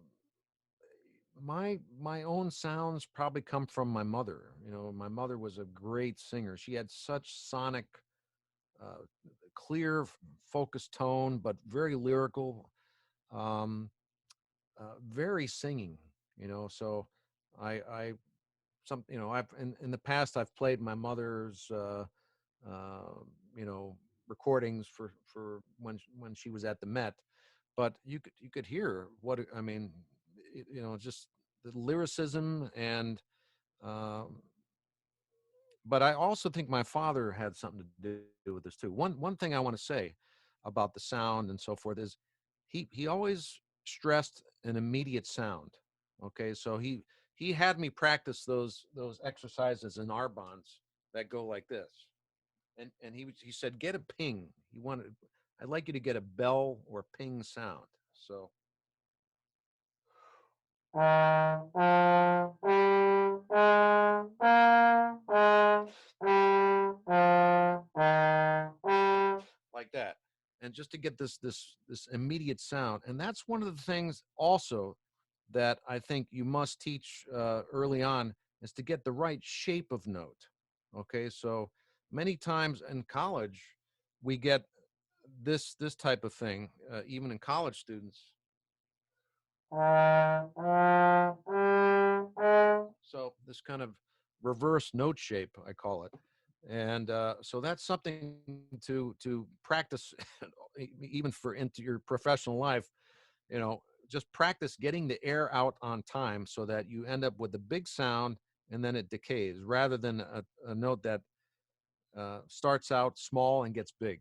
my own sounds probably come from my mother. You know, my mother was a great singer. She had such sonic, uh, clear, focused tone, but very lyrical, very singing. You know, so I you know, I've in the past I've played my mother's uh, you know, recordings for when she was at the Met, but you could hear what I mean, you know, just the lyricism and um, but I also think my father had something to do with this too. One thing I want to say about the sound and so forth is he always stressed an immediate sound. Okay, so he had me practice those exercises in Arbonne that go like this, and he said get a ping. He wanted I'd like you to get a bell or ping sound. So like that, and just to get this immediate sound. And that's one of the things also that I think you must teach early on is to get the right shape of note. Okay, so many times in college we get this type of thing, even in college students. So this kind of reverse note shape, I call it, and so that's something to practice, even for into your professional life. You know, just practice getting the air out on time so that you end up with a big sound and then it decays, rather than a note that starts out small and gets big.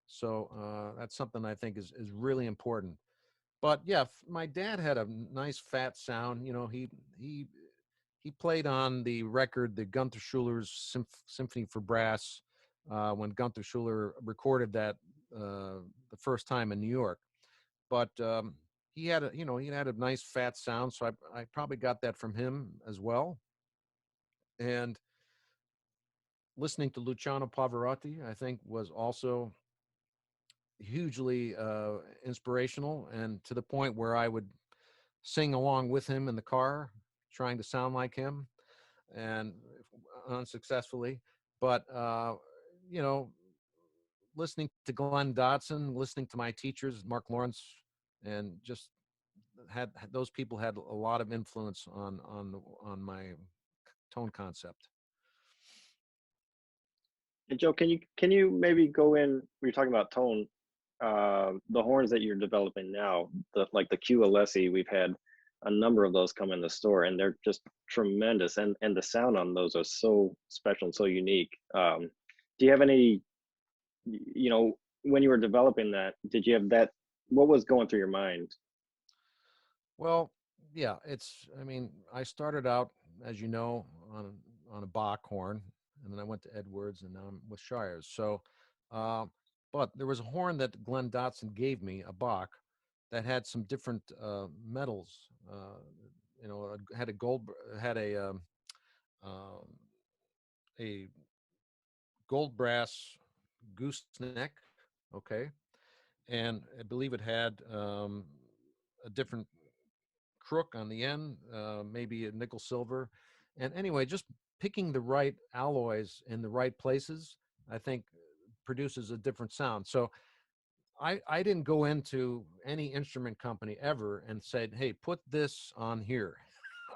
So that's something I think is really important. But yeah, my dad had a nice fat sound. You know, he played on the record, the Gunther Schuller's Symphony for Brass, when Gunther Schuller recorded that the first time in New York. But he had he had a nice fat sound, so I probably got that from him as well. And listening to Luciano Pavarotti, I think, was also hugely inspirational, and to the point where I would sing along with him in the car, trying to sound like him, and unsuccessfully. But you know, listening to Glenn Dotson, listening to my teachers, Mark Lawrence, and just had those people had a lot of influence on my tone concept. And Joe, can you maybe go in? We're talking about tone. The horns that you're developing now, the Q Alessi, we've had a number of those come in the store, and they're just tremendous. And the sound on those are so special and so unique. Do you have any, when you were developing that, did you have that? What was going through your mind? Well, yeah, I mean, I started out, as you know, on a Bach horn, and then I went to Edwards, and now I'm with Shires. So, uh, but there was a horn that Glenn Dotson gave me, a Bach, that had some different metals. You know, had a gold, had um, a gold brass gooseneck. Okay, and I believe it had a different crook on the end, maybe a nickel silver. And anyway, just picking the right alloys in the right places, I think produces a different sound. So I didn't go into any instrument company ever and said, hey, put this on here.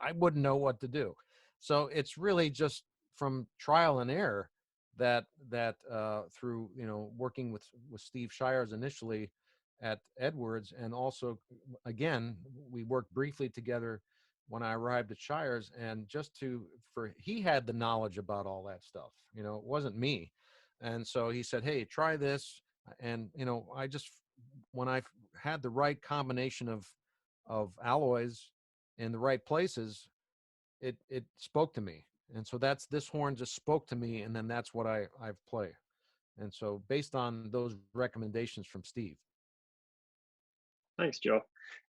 I wouldn't know what to do. So it's really just from trial and error that through, you know, working with Steve Shires initially at Edwards, and also again we worked briefly together when I arrived at Shires, and just for he had the knowledge about all that stuff. You know, it wasn't me. And so he said, hey, try this. And you know, I just, when I had the right combination of alloys in the right places, it spoke to me. And so that's, this horn just spoke to me, and then that's what I've played. And so based on those recommendations from Steve. Thanks, Joe.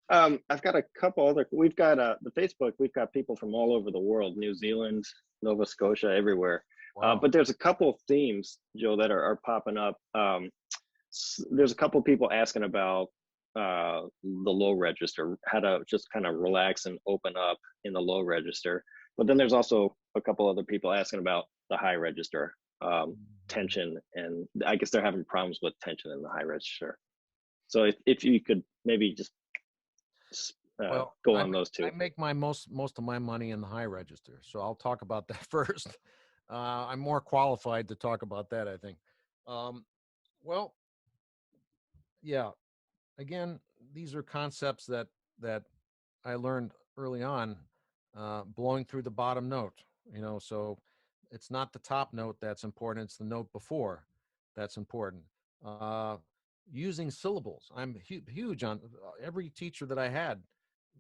I've got a couple other, we've got the Facebook, we've got people from all over the world, New Zealand, Nova Scotia, everywhere. Wow. But there's a couple of themes, Joe, that are popping up. There's a couple of people asking about the low register, how to just kind of relax and open up in the low register. But then there's also a couple other people asking about the high register, tension, and I guess they're having problems with tension in the high register. So if you could maybe just go on those two. I make my most of my money in the high register, so I'll talk about that first. I'm more qualified to talk about that, I think. Well, yeah. Again, these are concepts that I learned early on, blowing through the bottom note. You know, so it's not the top note that's important; it's the note before that's important. Using syllables. I'm huge on, every teacher that I had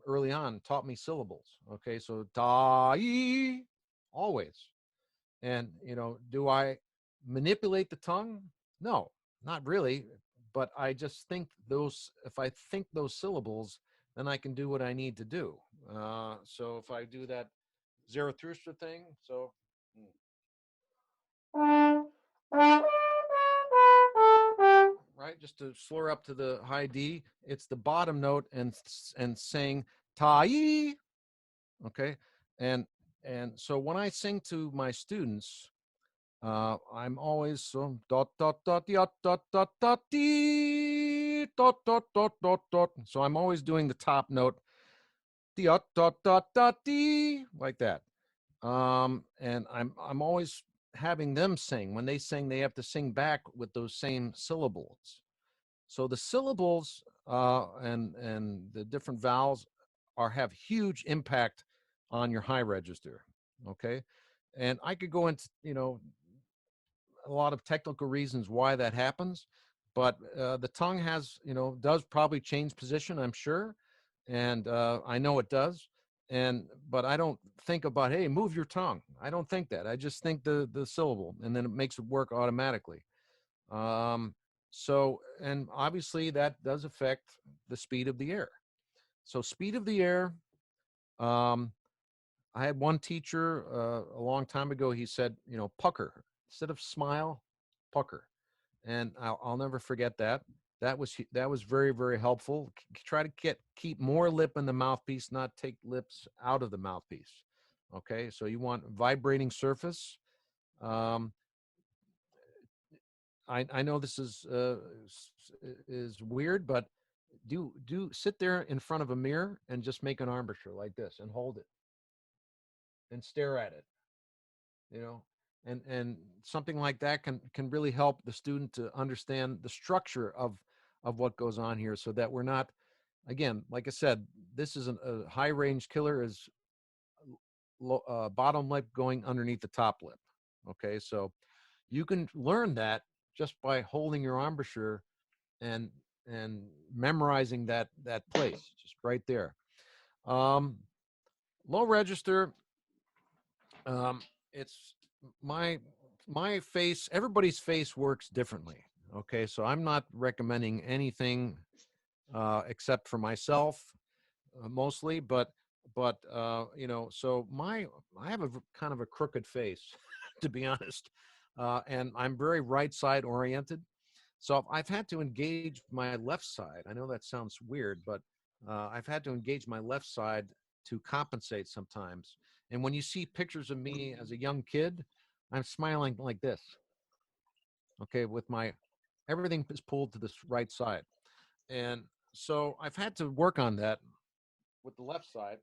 early on taught me syllables. Okay, so da yi, always. And you know, do I manipulate the tongue? No, not really. But I just think those, if I think those syllables, then I can do what I need to do. So if I do that Zarathustra thing, so right, just to slur up to the high D, it's the bottom note, and saying ta-yi, okay? And so when I sing to my students, I'm always so dot dot dot dot dot dot dot dee, dot dot dot dot dot. So I'm always doing the top note, dot dot dot dot dee, like that. And I'm always having them sing. When they sing, they have to sing back with those same syllables. So the syllables and the different vowels have huge impact on your high register. Okay, and I could go into, you know, a lot of technical reasons why that happens, but the tongue has, you know, does probably change position, I'm sure, and I know it does. But I don't think about, hey, move your tongue. I don't think that. I just think the syllable, and then it makes it work automatically. So, and obviously that does affect the speed of the air. So speed of the air, I had one teacher a long time ago, he said, you know, pucker. Instead of smile, pucker. And I'll never forget that. That was very, very helpful. Try to keep more lip in the mouthpiece, not take lips out of the mouthpiece. Okay, so you want vibrating surface. I know this is weird, but do sit there in front of a mirror and just make an embouchure like this and hold it and stare at it, you know, and something like that can really help the student to understand the structure of what goes on here, so that we're not, again, like I said, this is a high range killer, is bottom lip going underneath the top lip. Okay, so you can learn that just by holding your embouchure and memorizing that place just right there. Low register, it's my face, everybody's face works differently. Okay, so I'm not recommending anything except for myself, mostly, but you know, so I have a kind of a crooked face to be honest, and I'm very right side oriented, so I've had to engage my left side. I know that sounds weird, but I've had to engage my left side to compensate sometimes. And when you see pictures of me as a young kid, I'm smiling like this. Okay, with my everything is pulled to this right side, and so I've had to work on that with the left side.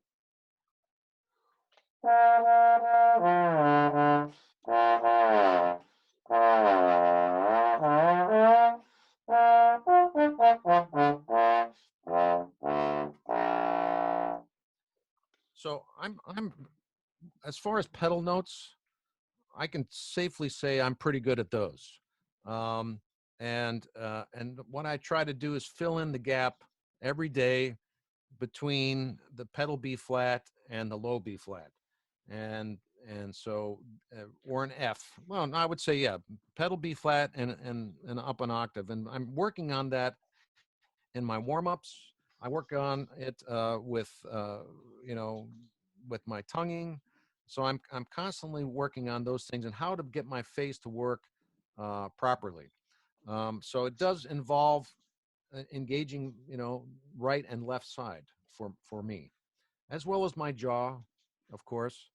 So I'm as far as pedal notes, I can safely say I'm pretty good at those. Um, and what I try to do is fill in the gap every day between the pedal B flat and the low B flat, and and so or an F. Well, I would say yeah, pedal B flat and up an octave, and I'm working on that in my warm ups. I work on it with you know with my tonguing. So I'm constantly working on those things and how to get my face to work properly. So it does involve engaging, right and left side for me, as well as my jaw, of course.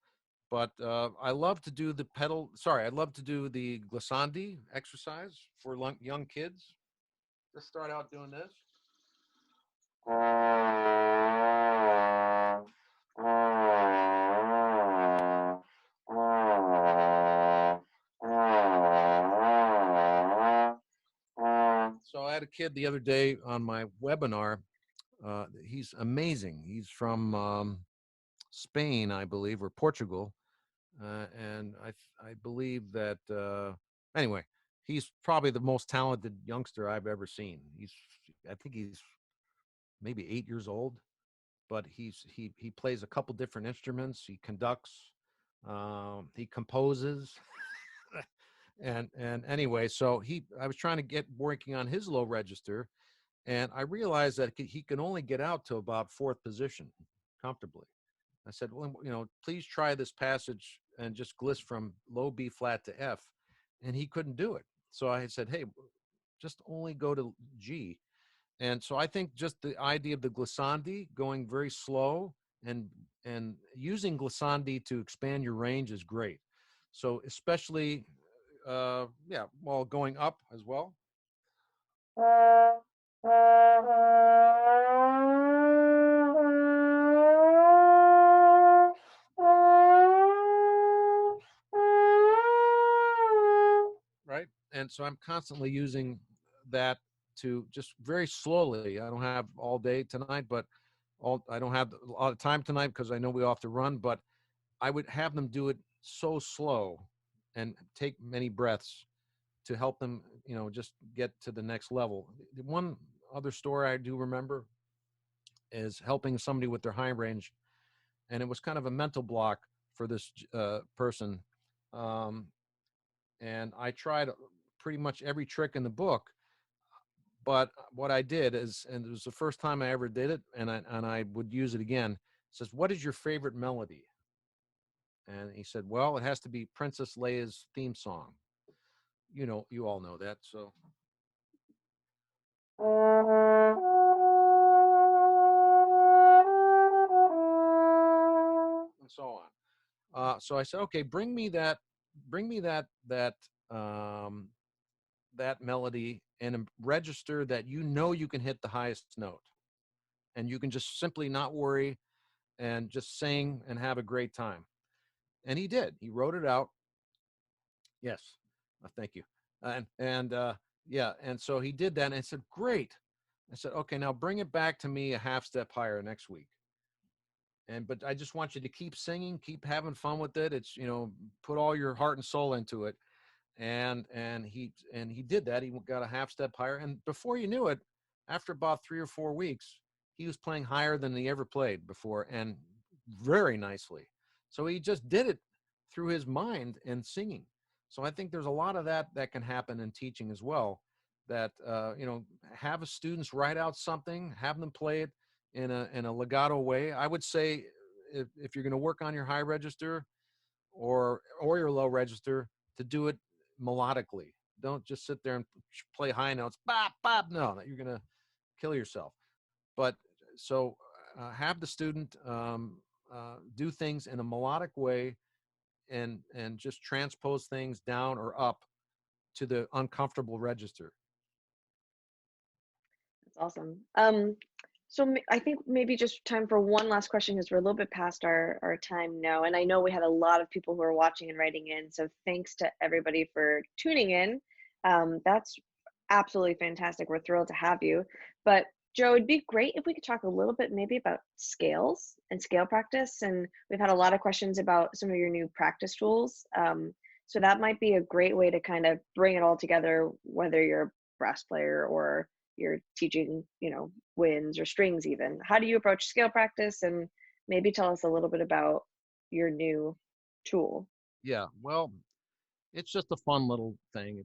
But I love to do the pedal. Sorry, I love to do the glissandi exercise for young kids. Just start out doing this. So I had a kid the other day on my webinar. He's amazing. He's from Spain, I believe, or Portugal, and I believe that anyway, he's probably the most talented youngster I've ever seen. I think he's maybe 8 years old, but he plays a couple different instruments. He conducts, he composes, and anyway, so I was trying to get working on his low register, and I realized that he can only get out to about fourth position comfortably. I said, well, please try this passage and just gliss from low B flat to F, and he couldn't do it. So I said, hey, just only go to G. And so I think just the idea of the glissandi going very slow and using glissandi to expand your range is great. So especially, yeah, while going up as well. Right. And so I'm constantly using that to just very slowly. I don't have all day tonight, but I don't have a lot of time tonight because I know we have to run, but I would have them do it so slow and take many breaths to help them, just get to the next level. The one other story I do remember is helping somebody with their high range, and it was kind of a mental block for this person. Um, and I tried pretty much every trick in the book, but what I did is, and it was the first time I ever did it, and I would use it again. It says, "What is your favorite melody?" And he said, "Well, it has to be Princess Leia's theme song." You all know that, so. And so on. So I said, okay, bring me that um, that melody and a register that you can hit the highest note, and you can just simply not worry and just sing and have a great time. And he did. He wrote it out. Yes, thank you. And yeah, and so he did that, and I said, great. I said, okay, now bring it back to me a half step higher next week. But I just want you to keep singing, keep having fun with it. It's put all your heart and soul into it. And he did that. He got a half step higher, and before you knew it, after about 3 or 4 weeks, he was playing higher than he ever played before, and very nicely. So he just did it through his mind and singing. So I think there's a lot of that can happen in teaching as well. That have students write out something, have them play it in a legato way. I would say if you're going to work on your high register or your low register, to do it melodically. Don't just sit there and play high notes. Bop bop. No, you're going to kill yourself. But so have the student do things in a melodic way and just transpose things down or up to the uncomfortable register. That's awesome. So I think maybe just time for one last question because we're a little bit past our time now. And I know we had a lot of people who are watching and writing in. So thanks to everybody for tuning in. That's absolutely fantastic. We're thrilled to have you. But Joe, it'd be great if we could talk a little bit maybe about scales and scale practice. And we've had a lot of questions about some of your new practice tools. So that might be a great way to kind of bring it all together, whether you're a brass player or you're teaching, winds or strings even. How do you approach scale practice? And maybe tell us a little bit about your new tool. Yeah, well, it's just a fun little thing.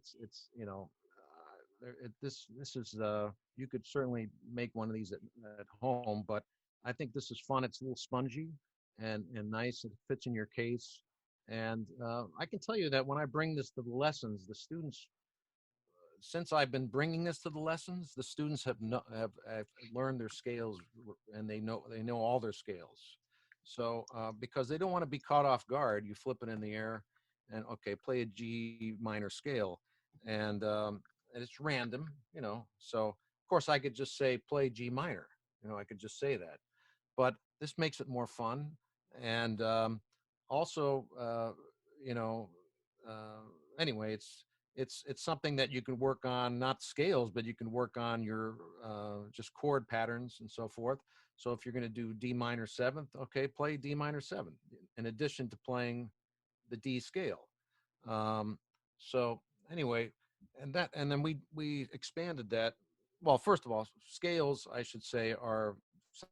This is you could certainly make one of these at home, but I think this is fun. It's a little spongy and nice. It fits in your case, and I can tell you that when I bring this to the lessons, the students, since I've been bringing this to the lessons, the students have learned their scales, and they know all their scales. So because they don't want to be caught off guard, you flip it in the air, and okay, play a G minor scale, and it's random, So of course I could just say play G minor, I could just say that, but this makes it more fun, and also, anyway, it's something that you can work on, not scales, but you can work on your just chord patterns and so forth. So if you're going to do D minor seventh, okay, play D minor seventh in addition to playing the D scale. So anyway, and then we expanded that. Well, first of all, scales, I should say, are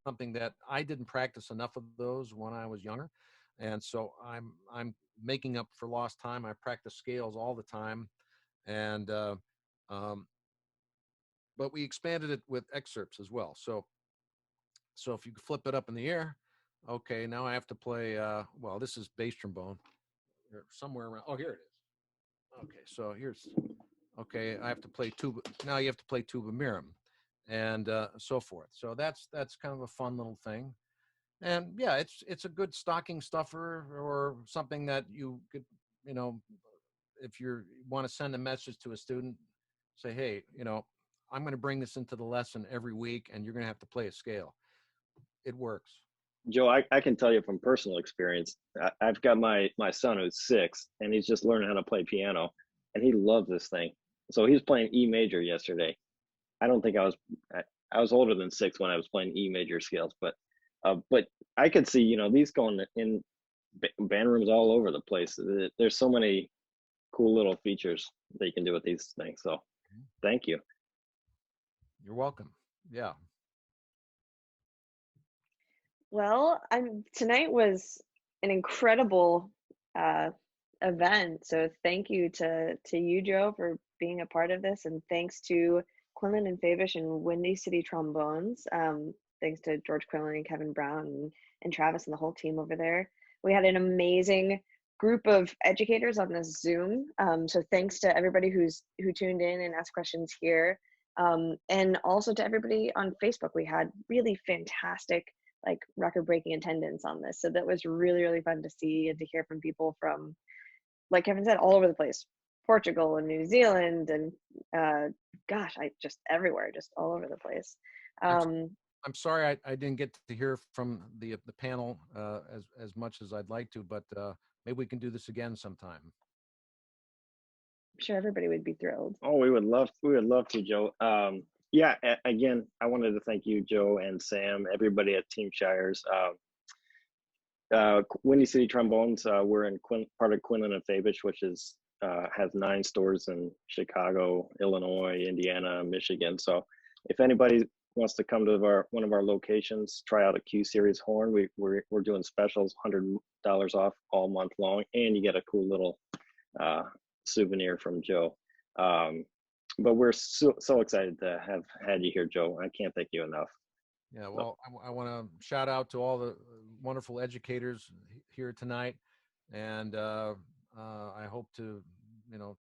something that I didn't practice enough of those when I was younger, and so I'm making up for lost time. I practice scales all the time, and but we expanded it with excerpts as well. So if you flip it up in the air, okay, now I have to play. Well, this is bass trombone, or somewhere around. Oh, here it is. Okay, so here's. Okay, I have to play tuba. Now you have to play tuba mirum, and so forth. So that's kind of a fun little thing, and yeah, it's a good stocking stuffer or something that you could, if you want to send a message to a student, say, hey, I'm going to bring this into the lesson every week, and you're going to have to play a scale. It works. Joe, I can tell you from personal experience. I've got my son who's 6, and he's just learning how to play piano, and he loves this thing. So he was playing E major yesterday. I don't think I was older than 6 when I was playing E major scales, but I could see these going in band rooms all over the place. There's so many cool little features that you can do with these things. So thank you. You're welcome. Yeah. Well, tonight was an incredible event. So thank you to you, Joe, for being a part of this, and thanks to Quinlan and Fabish and Windy City Trombones. Thanks to George Quinlan and Kevin Brown and Travis and the whole team over there. We had an amazing group of educators on this Zoom. So thanks to everybody who tuned in and asked questions here. And also to everybody on Facebook. We had really fantastic, like record-breaking attendance on this. So that was really, really fun to see and to hear from people from, like Kevin said, all over the place. Portugal and New Zealand and just everywhere, just all over the place. I'm sorry I didn't get to hear from the panel as much as I'd like to, but maybe we can do this again sometime. I'm sure everybody would be thrilled. Oh, we would love to, Joe. Yeah, again, I wanted to thank you, Joe and Sam, everybody at Team Shires. Windy City Trombones, we're in part of Quinlan and Fabish, which has 9 stores in Chicago, Illinois, Indiana, Michigan. So if anybody wants to come to one of our locations, try out a Q Series horn, we're doing specials, $100 off all month long, and you get a cool little souvenir from Joe. But we're so excited to have had you here, Joe. I can't thank you enough. Yeah, well, I want to shout out to all the wonderful educators here tonight, and I hope to,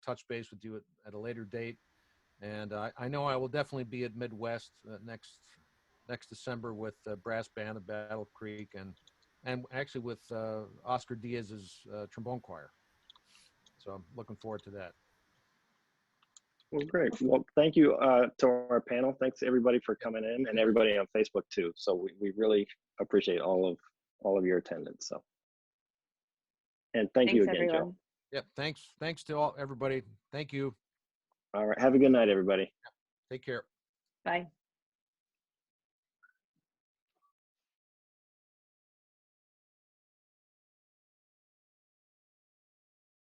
touch base with you at a later date. And I know I will definitely be at Midwest next December with brass band of Battle Creek, and actually with Oscar Diaz's trombone choir. So I'm looking forward to that. Well, great. Well, thank you to our panel. Thanks everybody for coming in, and everybody on Facebook too. So we really appreciate all of your attendance. So, and thank you Thanks, again, everyone. Joe. Yep. Thanks to all everybody. Thank you. All right. Have a good night, everybody. Take care. Bye.